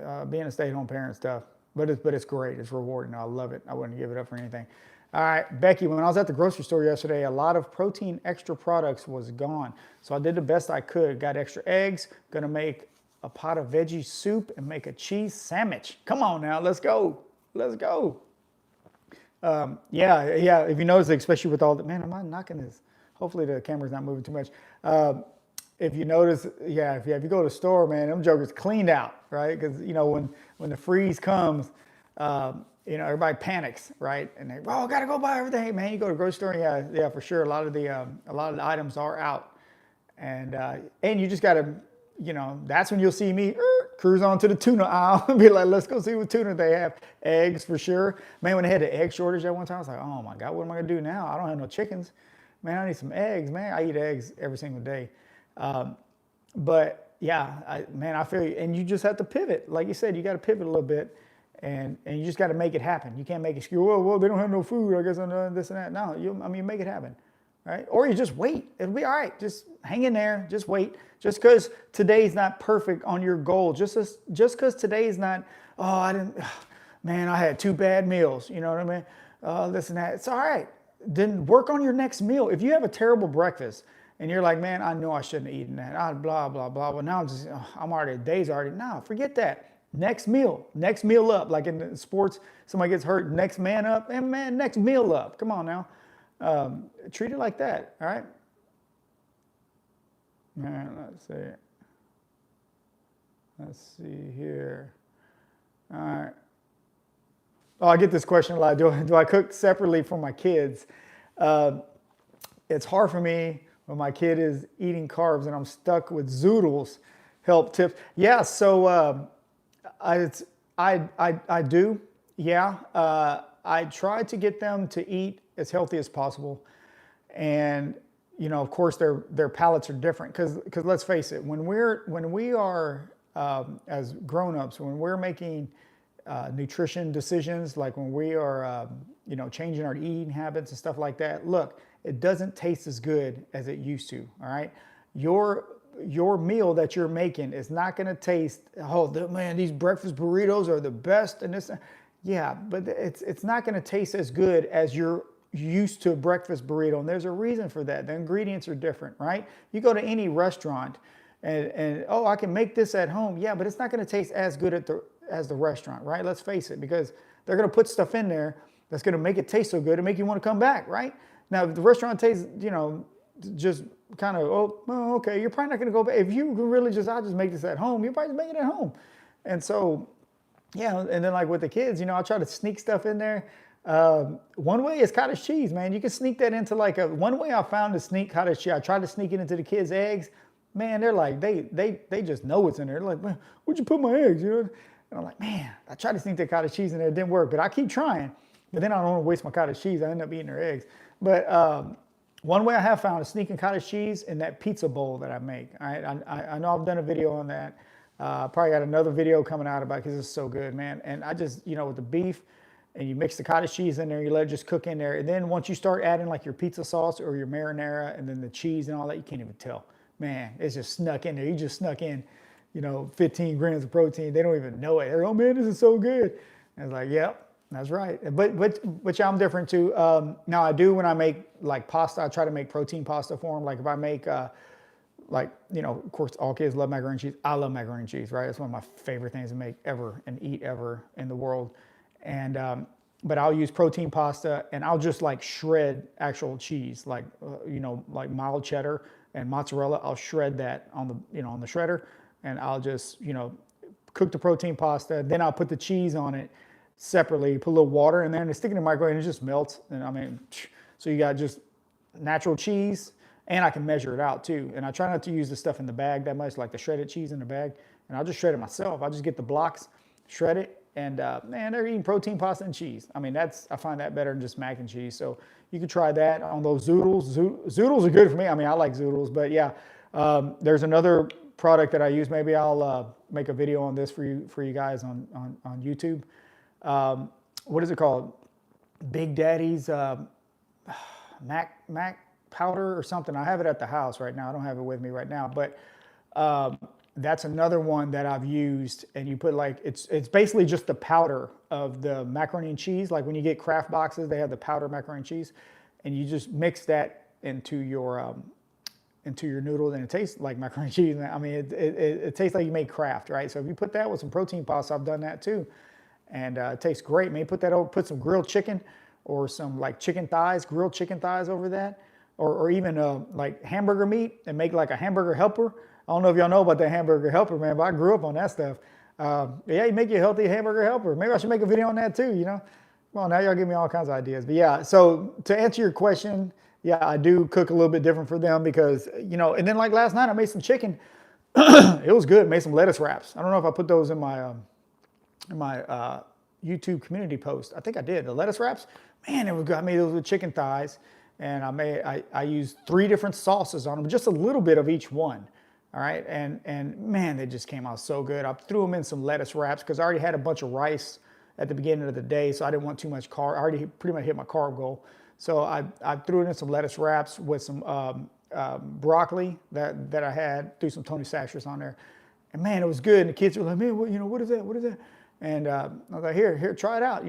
I'm being a stay-at-home parent stuff. But it's great. It's rewarding. I love it. I wouldn't give it up for anything. All right, Becky, when I was at the grocery store yesterday, a lot of protein extra products was gone. So I did the best I could. Got extra eggs. Gonna make a pot of veggie soup and make a cheese sandwich. Come on now, let's go. Let's go. Yeah. If you notice, especially with all the, man, am I knocking this? Hopefully the camera's not moving too much. If you notice, if you go to the store, man, them jokers cleaned out, right? Because when the freeze comes, everybody panics, right? And they, I gotta go buy everything, man. You go to the grocery store, yeah, for sure. A lot of the items are out, and you just gotta, that's when you'll see me cruise on to the tuna aisle and be like, let's go see what tuna they have. Eggs for sure. Man, when they had the egg shortage at one time, I was like, oh my God, what am I gonna do now? I don't have no chickens. Man, I need some eggs, man. I eat eggs every single day. But yeah, I feel you. And you just have to pivot. Like you said, you got to pivot a little bit and you just got to make it happen. You can't make excuse, well, they don't have no food. I guess I'm doing this and that. No, make it happen. Right? Or you just wait. It'll be all right. Just hang in there. Just wait. Just because today's not perfect on your goal. Just because today's not, man, I had 2 bad meals. You know what I mean? This and that. It's all right. Then work on your next meal. If you have a terrible breakfast and you're like, man, I know I shouldn't have eaten that. Blah, blah, blah. Well, now I'm already, day's already. No, forget that. Next meal up. Like in sports, somebody gets hurt, next man up. And man, next meal up. Come on now. Treat it like that, all right? All right, let's see here. All right. Oh, I get this question a lot. Do I cook separately for my kids? It's hard for me when my kid is eating carbs and I'm stuck with zoodles. Help tips. Yeah, so I do. Yeah, I try to get them to eat as healthy as possible, and of course their palates are different because let's face it, when we are as grown-ups, when we're making nutrition decisions, like when we are changing our eating habits and stuff like that, look, it doesn't taste as good as it used to. All right, your meal that you're making is not going to taste, man, these breakfast burritos are the best, and this. Yeah, but it's not going to taste as good as you're used to a breakfast burrito, and there's a reason for that. The ingredients are different, right? You go to any restaurant, and oh, I can make this at home. Yeah, but it's not going to taste as good as the restaurant, right? Let's face it, because they're going to put stuff in there that's going to make it taste so good and make you want to come back, right? Now, if the restaurant tastes, just kind of, oh, well, okay, you're probably not going to go back. If you really I'll just make this at home, you're probably just making it at home. And so, yeah, and then like with the kids, I try to sneak stuff in there. One way is cottage cheese, man. You can sneak that into one way I found to sneak cottage cheese. I tried to sneak it into the kids' eggs. Man, they're like, they just know what's in there. They're like, man, where'd you put my eggs? And I'm like, man, I tried to sneak that cottage cheese in there. It didn't work, but I keep trying. But then I don't want to waste my cottage cheese. I end up eating their eggs. But one way I have found is sneaking cottage cheese in that pizza bowl that I make. All right, I know I've done a video on that. Probably got another video coming out about it because it's so good, man. And I just, with the beef, and you mix the cottage cheese in there, you let it just cook in there. And then once you start adding like your pizza sauce or your marinara and then the cheese and all that, you can't even tell. Man, it's just snuck in there. You just snuck in, 15 grams of protein. They don't even know it. They're, oh man, this is so good. And it's like, yep, that's right. But I'm different too. Now I do when I make like pasta, I try to make protein pasta for them. Like if I make, of course, all kids love macaroni and cheese. I love macaroni and cheese, right? It's one of my favorite things to make ever and eat ever in the world. And, but I'll use protein pasta and I'll just like shred actual cheese, like mild cheddar and mozzarella. I'll shred that on the shredder, and I'll just, cook the protein pasta. Then I'll put the cheese on it separately, put a little water in there and stick it in the microwave and it just melts. And so you got just natural cheese, and I can measure it out too. And I try not to use the stuff in the bag that much, like the shredded cheese in the bag. And I'll just shred it myself. I'll just get the blocks, shred it. And man, they're eating protein pasta and cheese. I mean, I find that better than just mac and cheese. So you can try that on those zoodles. Zoodles are good for me. I mean, I like zoodles, but yeah, there's another product that I use. Maybe I'll make a video on this for you guys on YouTube. What is it called? Big Daddy's Mac powder or something. I have it at the house right now. I don't have it with me right now, but that's another one that I've used. And you put it's basically just the powder of the macaroni and cheese. Like when you get Kraft boxes, they have the powder macaroni and cheese, and you just mix that into your noodles, and it tastes like macaroni and cheese. I mean, it tastes like you made Kraft, right? So if you put that with some protein pasta, I've done that too, and it tastes great. Maybe put some grilled chicken or some like grilled chicken thighs over that, or even like hamburger meat, and make like a hamburger helper. I don't know if y'all know about that hamburger helper, man, but I grew up on that stuff. Yeah, you make you a healthy hamburger helper. Maybe I should make a video on that too, Well, now y'all give me all kinds of ideas. But yeah, so to answer your question, yeah, I do cook a little bit different for them because, and then like last night I made some chicken. It was good. Made some lettuce wraps. I don't know if I put those in my YouTube community post. I think I did. The lettuce wraps, man, it was good. I made those with chicken thighs, and I used 3 different sauces on them, just a little bit of each one. All right, and man, they just came out so good. I threw them in some lettuce wraps because I already had a bunch of rice at the beginning of the day, so I didn't want too much carb. I already pretty much hit my carb goal. So I threw it in some lettuce wraps with some broccoli that I had. Threw some Tony Sachers on there, and man, it was good. And the kids were like, man, what is that? What is that? And I was like, here, try it out.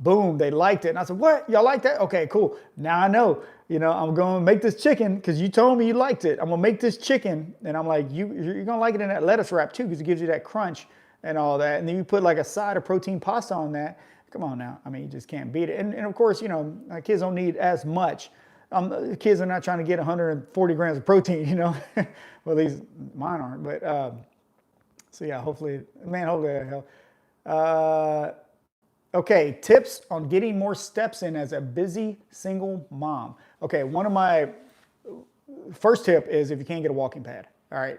Boom, they liked it. And I said, what? Y'all like that? Okay, cool. Now I know. I'm going to make this chicken because you told me you liked it. I'm going to make this chicken, and I'm like, you're going to like it in that lettuce wrap too because it gives you that crunch and all that. And then you put like a side of protein pasta on that. Come on now. I mean, you just can't beat it. And of course, kids don't need as much. Kids are not trying to get 140 grams of protein, well, at least mine aren't. But so yeah, hopefully that helps. Okay, tips on getting more steps in as a busy single mom. Okay, one of my first tip is if you can't get a walking pad. All right,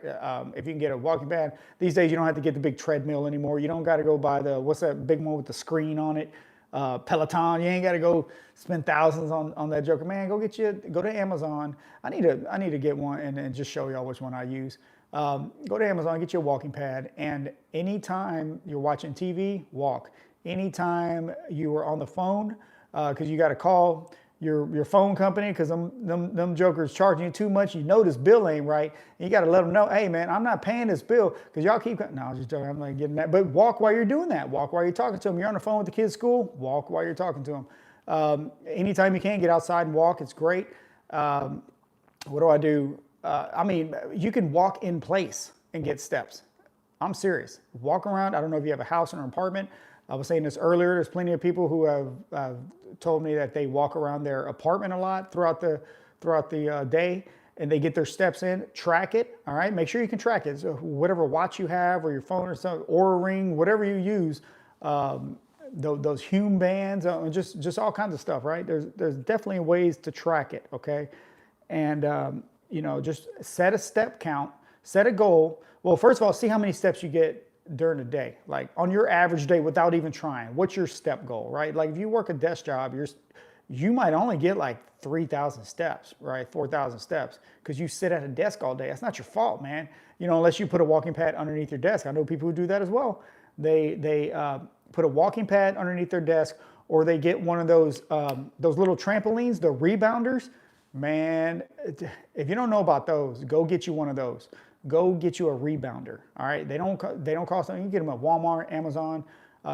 if you can get a walking pad, these days you don't have to get the big treadmill anymore. You don't got to go buy what's that big one with the screen on it? Peloton. You ain't got to go spend thousands on that joker. Man, go to Amazon. I need to get one and just show y'all which one I use. Go to Amazon, get you a walking pad, and anytime you're watching TV, walk. Anytime you are on the phone, because you got a call, your phone company because them jokers charging you too much. You know this bill ain't right. And you got to let them know, hey man, I'm not paying this bill because y'all keep. No, I'm just joking. I'm not getting that. But walk while you're doing that. Walk while you're talking to them. You're on the phone with the kids' school. Walk while you're talking to them. Anytime you can, get outside and walk. It's great. What do I do? I mean, you can walk in place and get steps. I'm serious. Walk around. I don't know if you have a house or an apartment. I was saying this earlier. There's plenty of people who have told me that they walk around their apartment a lot throughout the day, and they get their steps in. Track it. All right. Make sure you can track it. So whatever watch you have, or your phone, or some Oura Ring, whatever you use, those Hume bands, just all kinds of stuff. Right. There's definitely ways to track it. Okay, and just set a step count. Set a goal. Well, first of all, see how many steps you get during the day, like on your average day without even trying. What's your step goal, right? Like if you work a desk job, you might only get like 3,000 steps, right? 4,000 steps because you sit at a desk all day. That's not your fault, man. Unless you put a walking pad underneath your desk. I know people who do that as well. They put a walking pad underneath their desk, or they get one of those little trampolines, the rebounders. Man, if you don't know about those, go get you one of those. Go get you a rebounder. All right, they don't cost anything. You can get them at Walmart, Amazon.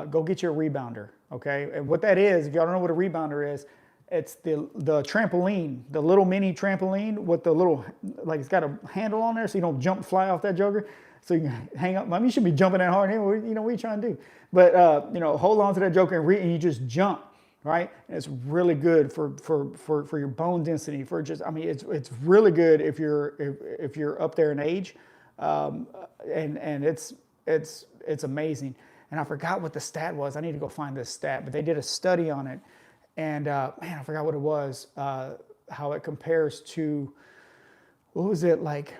Go get you a rebounder. Okay, and what that is, if y'all don't know what a rebounder is, it's the trampoline, the little mini trampoline with the little, like it's got a handle on there so you don't fly off that joker. So you can hang up. I mean, you should be jumping that hard anyway. What are you trying to do? But hold on to that joker and you just jump. Right, and it's really good for your bone density. It's really good if you're up there in age, and it's amazing. And I forgot what the stat was. I need to go find this stat, but they did a study on it, and man, I forgot what it was. How it compares to, what was it, like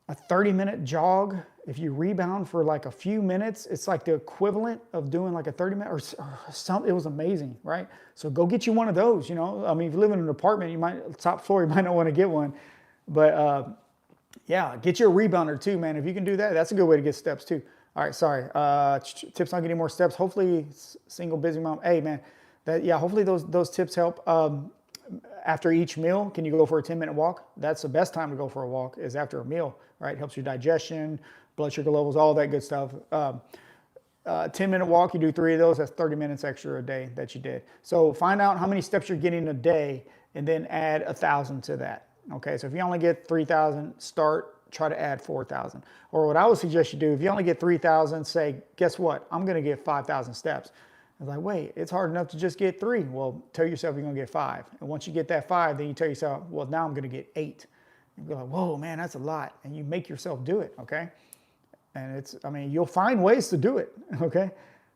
a 30-minute jog. If you rebound for like a few minutes, it's like the equivalent of doing like a 30-minute or something. It was amazing, right? So go get you one of those. I mean, if you live in an apartment, top floor, you might not want to get one. But yeah, get you a rebounder too, man. If you can do that, that's a good way to get steps too. All right, sorry. Tips on getting more steps. Hopefully, single busy mom. Hey, man, hopefully those tips help. After each meal, can you go for a 10-minute walk? That's the best time to go for a walk, is after a meal, right? Helps your digestion, blood sugar levels, all that good stuff. 10-minute walk, you do 3 of those, that's 30 minutes extra a day that you did. So find out how many steps you're getting a day and then add 1,000 to that. Okay, so if you only get 3,000, try to add 4,000. Or what I would suggest you do, if you only get 3,000, say, guess what? I'm gonna get 5,000 steps. It's like, wait, it's hard enough to just get 3. Well, tell yourself you're gonna get 5. And once you get that 5, then you tell yourself, well, now I'm gonna get 8. And you're like, whoa, man, that's a lot. And you make yourself do it, okay? And you'll find ways to do it, okay?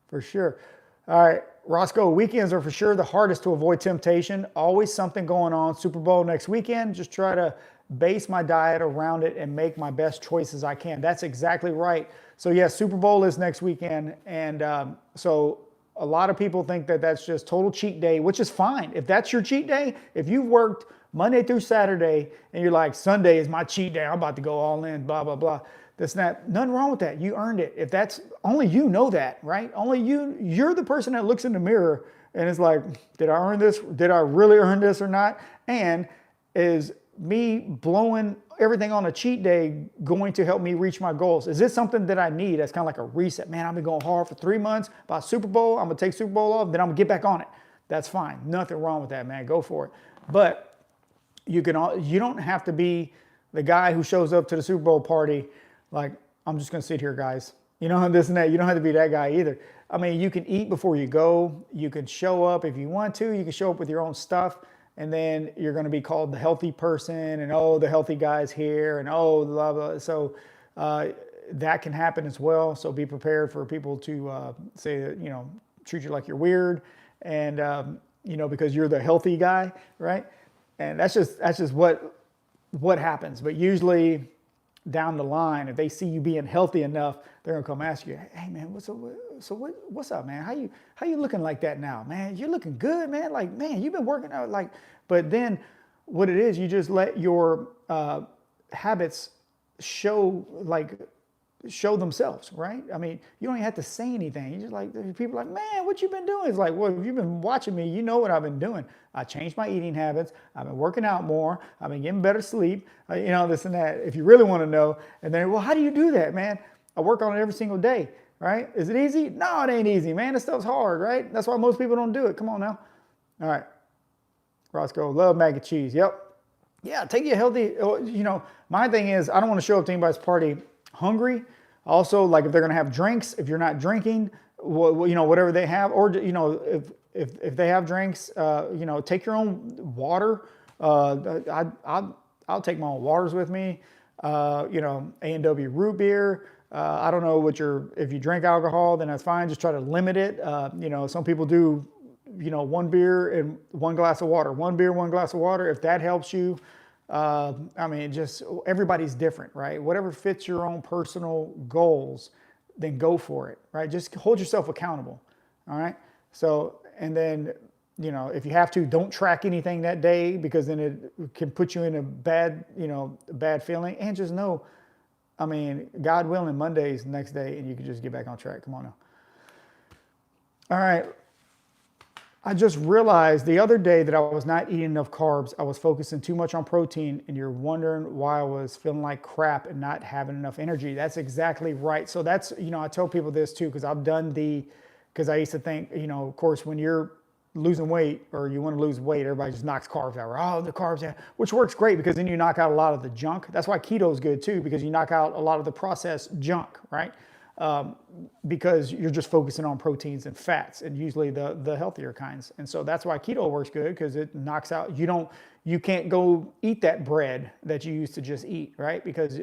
For sure. All right, Roscoe, weekends are for sure the hardest to avoid temptation. Always something going on. Super Bowl next weekend. Just try to base my diet around it and make my best choices I can. That's exactly right. So yes, Super Bowl is next weekend. And so a lot of people think that that's just total cheat day, which is fine. If that's your cheat day, if you've worked Monday through Saturday and you're like, Sunday is my cheat day, I'm about to go all in, blah, blah, blah. That's nothing wrong with that. You earned it. If that's, only you know that, right? Only you're the person that looks in the mirror and is like, did I earn this? Did I really earn this or not? And is me blowing everything on a cheat day going to help me reach my goals? Is this something that I need? That's kind of like a reset. Man, I've been going hard for 3 months. By Super Bowl, I'm gonna take Super Bowl off, then I'm gonna get back on it. That's fine. Nothing wrong with that, man. Go for it. But you don't have to be the guy who shows up to the Super Bowl party like, I'm just gonna sit here, guys. This and that. You don't have to be that guy either. I mean, you can eat before you go. You can show up if you want to. You can show up with your own stuff. And then you're going to be called the healthy person, and oh, the healthy guy's here, and oh, blah, blah. So that can happen as well. So be prepared for people to say that, treat you like you're weird, and because you're the healthy guy, right? And that's just what happens. But usually down the line, if they see you being healthy enough, they're gonna come ask you, hey man, what's up, man? How you looking like that now, man? You're looking good, man. Like, man, you've been working out, like. But then, what it is, you just let your habits show, like, show themselves, right? I mean, you don't even have to say anything. You just like, people are like, man, what you been doing? It's like, well, if you've been watching me, you know what I've been doing. I changed my eating habits. I've been working out more. I've been getting better sleep, this and that. If you really want to know. And then, well, how do you do that, man? I work on it every single day, right? Is it easy? No, it ain't easy, man. This stuff's hard, right? That's why most people don't do it. Come on now. All right. Roscoe, love mac and cheese. Yep. Yeah, take you healthy. My thing is, I don't want to show up to anybody's party hungry. Also, like if they're going to have drinks, if you're not drinking, whatever they have, or, if they have drinks, take your own water. I'll take my own waters with me. A&W root beer. I don't know if you drink alcohol, then that's fine. Just try to limit it. Some people do, one beer and one glass of water, one beer, one glass of water. If that helps you, just everybody's different, right? Whatever fits your own personal goals, then go for it, right? Just hold yourself accountable. All right. So, and then, if you have to, don't track anything that day, because then it can put you in a bad feeling. And just know, God willing, Monday's the next day and you can just get back on track. Come on now. All right. I just realized the other day that I was not eating enough carbs. I was focusing too much on protein, and you're wondering why I was feeling like crap and not having enough energy. That's exactly right. So that's, I tell people this too, because I used to think, of course, when you're losing weight or you want to lose weight, everybody just knocks carbs out. Oh, the carbs out, which works great because then you knock out a lot of the junk. That's why keto is good too, because you knock out a lot of the processed junk, right? Because you're just focusing on proteins and fats, and usually the healthier kinds. And so that's why keto works good, because it knocks out, you can't go eat that bread that you used to just eat, right? Because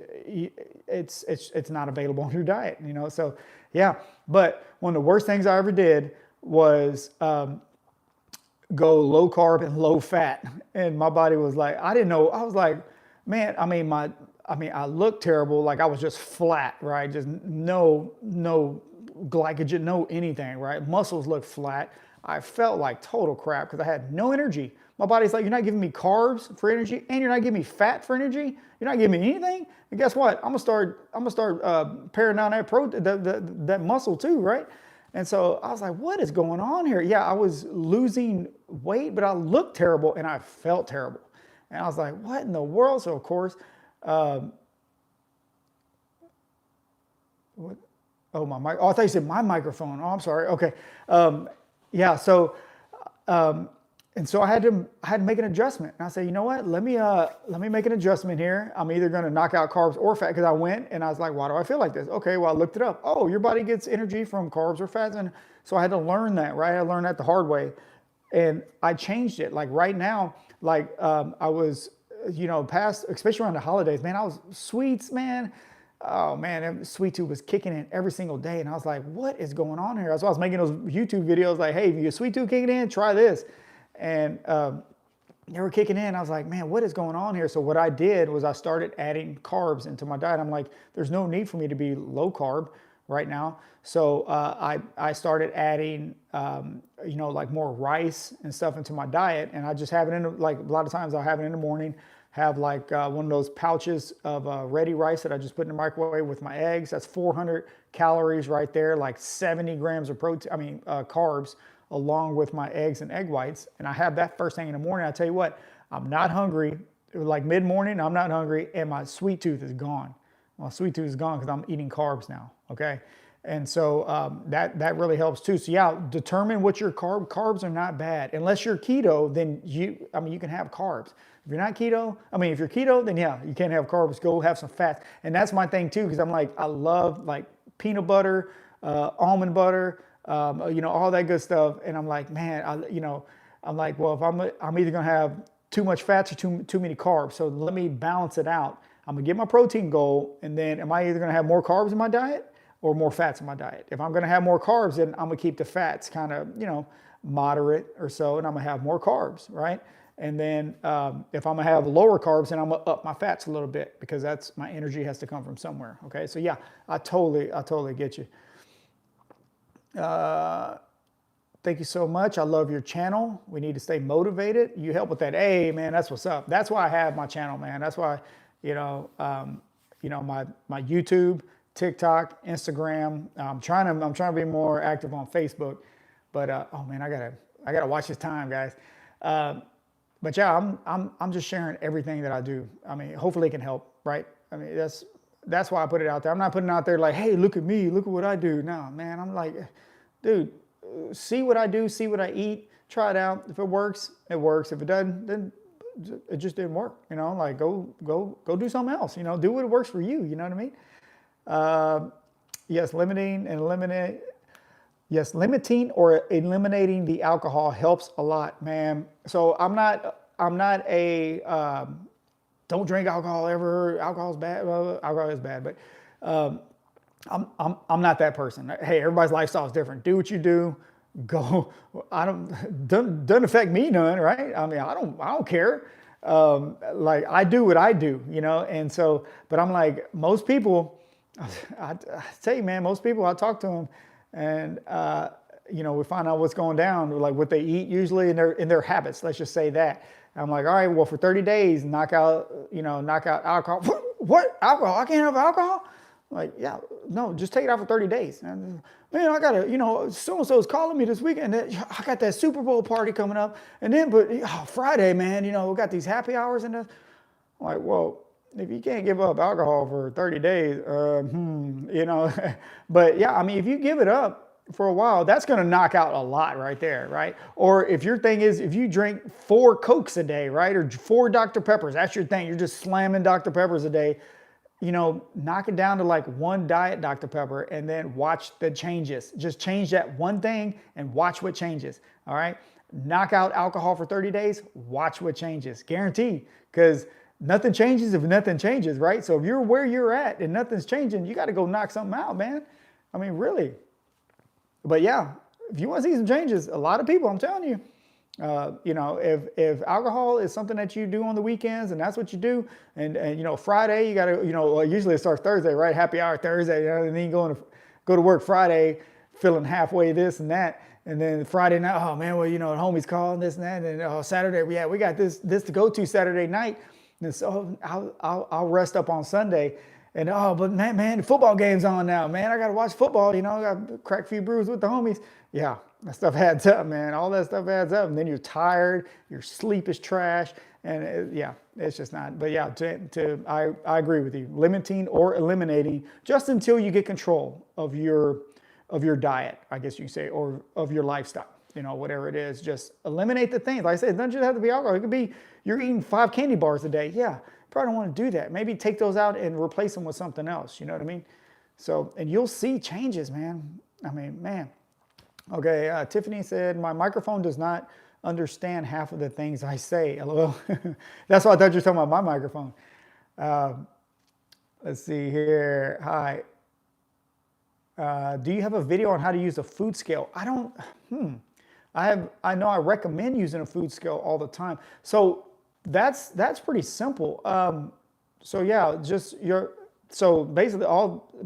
it's not available in your diet, So yeah, but one of the worst things I ever did was go low carb and low fat. And my body was like, I didn't know. I was like, man, I looked terrible. Like I was just flat, right? Just no glycogen, no anything, right? Muscles looked flat. I felt like total crap because I had no energy. My body's like, you're not giving me carbs for energy, and you're not giving me fat for energy. You're not giving me anything. And guess what? I'm gonna start paring down that muscle too, right? And so I was like, what is going on here? Yeah, I was losing weight, but I looked terrible and I felt terrible. And I was like, what in the world? So of course, what? Oh, my mic. Oh, I thought you said my microphone. Oh, I'm sorry. Okay. Yeah. So, and so I had to make an adjustment. And I said, you know what? Let me make an adjustment here. I'm either going to knock out carbs or fat, because I went and I was like, why do I feel like this? Okay. Well, I looked it up. Oh, your body gets energy from carbs or fats. And so I had to learn that, right? I learned that the hard way, and I changed it. Like right now, I was, past, especially around the holidays, man, I was sweets, man. Oh man, sweet tooth was kicking in every single day. And I was like, what is going on here? So I was making those YouTube videos like, hey, if your sweet tooth kicking in, try this. And they were kicking in. I was like, man, what is going on here? So what I did was I started adding carbs into my diet. I'm like, there's no need for me to be low carb right now. So I started adding, like more rice and stuff into my diet. And I just have it in, like a lot of times I'll have it in the morning, have like one of those pouches of ready rice that I just put in the microwave with my eggs. That's 400 calories right there, like 70 grams of protein, carbs, along with my eggs and egg whites. And I have that first thing in the morning. I tell you what, I'm not hungry. Like mid-morning, I'm not hungry, and my sweet tooth is gone. My sweet tooth is gone because I'm eating carbs now, okay? And so that really helps too. So yeah, determine what your carbs are not bad. Unless you're keto, then you can have carbs. If you're not keto, if you're keto, then yeah, you can't have carbs. Go have some fats. And that's my thing too, because I'm like, I love like peanut butter, almond butter, all that good stuff. And I'm like, man, I'm like, well, if I'm either gonna have too much fats or too many carbs. So let me balance it out. I'm gonna get my protein goal, and then am I either gonna have more carbs in my diet or more fats in my diet? If I'm gonna have more carbs, then I'm gonna keep the fats kind of, moderate or so, and I'm gonna have more carbs, right? And then if I'm gonna have lower carbs, then I'm gonna up my fats a little bit, because that's, my energy has to come from somewhere. Okay, so yeah, I totally get you. Thank you so much. I love your channel. We need to stay motivated. You help with that. Hey man, that's what's up. That's why I have my channel, man. That's why, my YouTube, TikTok, Instagram. I'm trying to be more active on Facebook, but oh man, I gotta watch this time, guys. But yeah, I'm just sharing everything that I do. I mean, hopefully it can help, right? I mean, that's why I put it out there. I'm not putting it out there like, hey, look at me, look at what I do. No, man, I'm like, dude, see what I do, see what I eat, try it out. If it works, it works. If it doesn't, then it just didn't work. You know, like go do something else. You know, do what works for you. You know what I mean? Yes, limiting or eliminating the alcohol helps a lot, man. So I'm not a don't drink alcohol ever. Alcohol's bad. Well, alcohol is bad, but I'm not that person. Hey, everybody's lifestyle is different. Do what you do. Go. I doesn't affect me none, right? I mean, I don't care. Like I do what I do, you know. And so, but I'm like most people. I tell you, man, most people I talk to them, and you know, we find out what's going down, like what they eat usually in their habits. Let's just say that. I'm like, all right, well, for 30 days, knock out alcohol. What alcohol? I can't have alcohol. Like, yeah, no, just take it out for 30 days. And, man, I gotta, you know, so-and-so's calling me this weekend. I got that Super Bowl party coming up. And then, but Friday, man, you know, we got these happy hours and this. I'm like, well, if you can't give up alcohol for 30 days, you know, but yeah, I mean, if you give it up for a while, that's going to knock out a lot right there, right? Or if your thing is, if you drink 4 Cokes a day, right? Or 4 Dr. Peppers, that's your thing. You're just slamming Dr. Peppers a day. You know, knock it down to like 1 diet Dr. Pepper and then watch the changes. Just change that one thing and watch what changes. All right. Knock out alcohol for 30 days, watch what changes. Guaranteed. Because nothing changes if nothing changes, right? So if you're where you're at and nothing's changing, you got to go knock something out, man. I mean, really. But yeah, if you want to see some changes, a lot of people, I'm telling you, you know, if alcohol is something that you do on the weekends and that's what you do, and you know, Friday, you got to, you know, well, usually it starts Thursday, right? Happy hour Thursday, you know, and then you go to work Friday feeling halfway this and that. And then Friday night, oh man, well, you know, the homies calling this and that. And then Saturday, we got this to go to Saturday night. And so I'll rest up on Sunday. And but man, the football game's on now, man. I got to watch football, you know, I got to crack a few brews with the homies. Yeah, that stuff adds up, man. All that stuff adds up. And then you're tired, your sleep is trash. And yeah, it's just not. But yeah, I agree with you. Limiting or eliminating just until you get control of your diet, I guess you say, or of your lifestyle. You know, whatever it is, just eliminate the things. Like I said, it doesn't just have to be alcohol. It could be you're eating 5 candy bars a day. Yeah, probably don't want to do that. Maybe take those out and replace them with something else. You know what I mean? So, and you'll see changes, man. I mean, man. Okay, Tiffany said, my microphone does not understand half of the things I say. LOL. That's why I thought you were talking about my microphone. Let's see here. Hi. Do you have a video on how to use a food scale? I don't. I know I recommend using a food scale all the time. So that's pretty simple. So yeah, so basically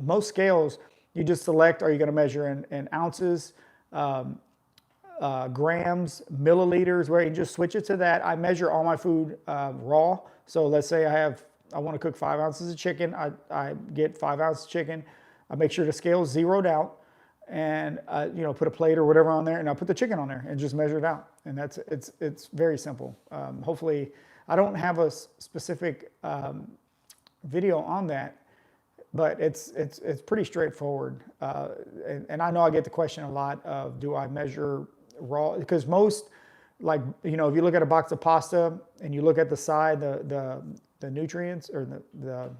most scales you just select, are you going to measure in ounces, grams, milliliters, where you just switch it to that. I measure all my food raw. So let's say I want to cook 5 ounces of chicken. I get 5 ounces of chicken. I make sure the scale is zeroed out, and you know, put a plate or whatever on there, and I put the chicken on there and just measure it out. And it's very simple. Hopefully, I don't have a specific video on that, but it's pretty straightforward. And I know I get the question a lot of, do I measure raw? Because most, like, you know, if you look at a box of pasta and you look at the side, the nutrients or the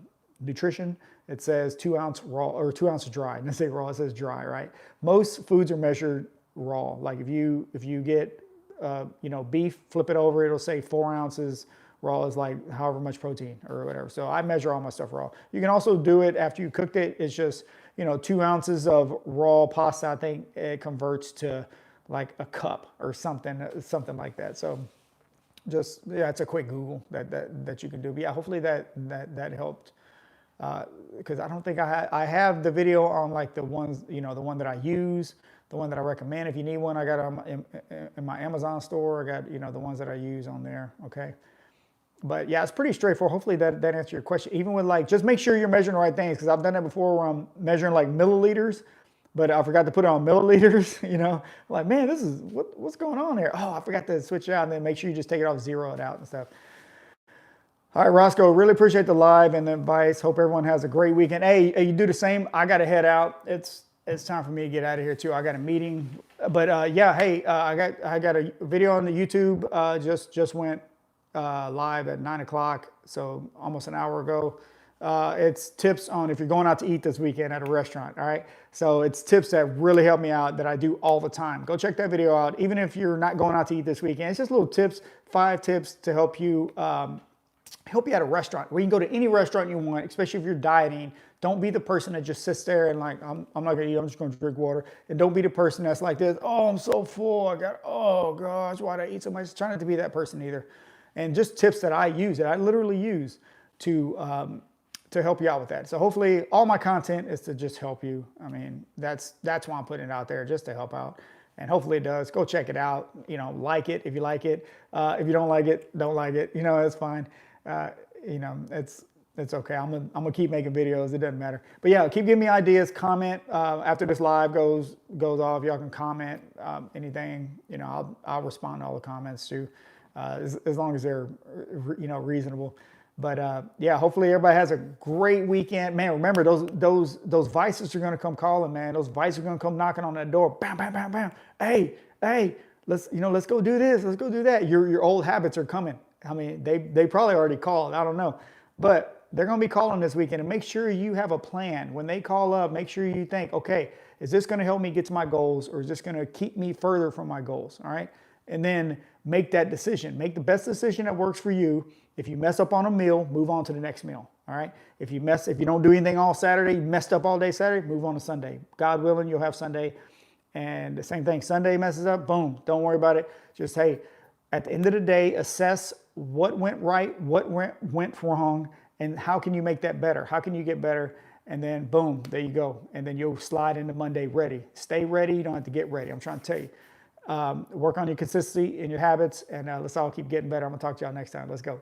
nutrition, it says 2 ounce raw or 2 ounces dry. And I say raw, it says dry, right? Most foods are measured raw. Like if you get, you know, beef, flip it over, it'll say 4 ounces. Raw is like however much protein or whatever. So I measure all my stuff raw. You can also do it after you cooked it. It's just, you know, 2 ounces of raw pasta. I think it converts to like a cup or something like that. So just, yeah, it's a quick Google that you can do. But yeah, hopefully that helped. Because I don't think I have the video on like the ones, you know, the one that I use, the one that I recommend. If you need one, I got them in my Amazon store. I got, you know, the ones that I use on there. Okay. But yeah, it's pretty straightforward. Hopefully that answers your question. Even with like, just make sure you're measuring the right things, because I've done that before where I'm measuring like milliliters, but I forgot to put it on milliliters. Like, man, this is what's going on here. Oh, I forgot to switch it out, and then make sure you just take it off, zero it out and stuff. All right, Roscoe, really appreciate the live and the advice. Hope everyone has a great weekend. Hey, you do the same. I got to head out. It's time for me to get out of here too. I got a meeting. But yeah, hey, I got a video on the YouTube. Just went live at 9 o'clock, so almost an hour ago. It's tips on if you're going out to eat this weekend at a restaurant. All right, so it's tips that really help me out that I do all the time. Go check that video out. Even if you're not going out to eat this weekend, it's just little tips, 5 tips to help you at a restaurant. We can go to any restaurant you want, especially if you're dieting. Don't be the person that just sits there and like, I'm not gonna eat, I'm just gonna drink water. And don't be the person that's like this, oh, I'm so full, oh gosh, why'd I eat so much? Try not to be that person either. And just tips that I use, that I literally use to help you out with that. So hopefully all my content is to just help you. I mean, that's why I'm putting it out there, just to help out. And hopefully it does. Go check it out. Like it if you like it. If you don't like it, don't like it. It's fine. It's okay. I'm gonna keep making videos. It doesn't matter. But yeah, keep giving me ideas. Comment after this live goes off. Y'all can comment anything. I'll respond to all the comments too, as long as they're reasonable. But yeah, hopefully everybody has a great weekend. Man, remember those vices are gonna come calling, man. Those vices are gonna come knocking on that door. Bam, bam, bam, bam. Hey, let's go do this. Let's go do that. Your old habits are coming. I mean, they probably already called. I don't know, but they're going to be calling this weekend. And make sure you have a plan. When they call up, make sure you think, okay, is this going to help me get to my goals, or is this going to keep me further from my goals? All right. And then make that decision. Make the best decision that works for you. If you mess up on a meal, move on to the next meal. All right. If you don't do anything all Saturday, you messed up all day Saturday, move on to Sunday. God willing, you'll have Sunday. And the same thing, Sunday messes up, boom, don't worry about it. Just, hey, at the end of the day, assess what went right, what went wrong, and how can you make that better? How can you get better? And then boom, there you go. And then you'll slide into Monday ready. Stay ready. You don't have to get ready. I'm trying to tell you. Work on your consistency and your habits, and let's all keep getting better. I'm going to talk to y'all next time. Let's go.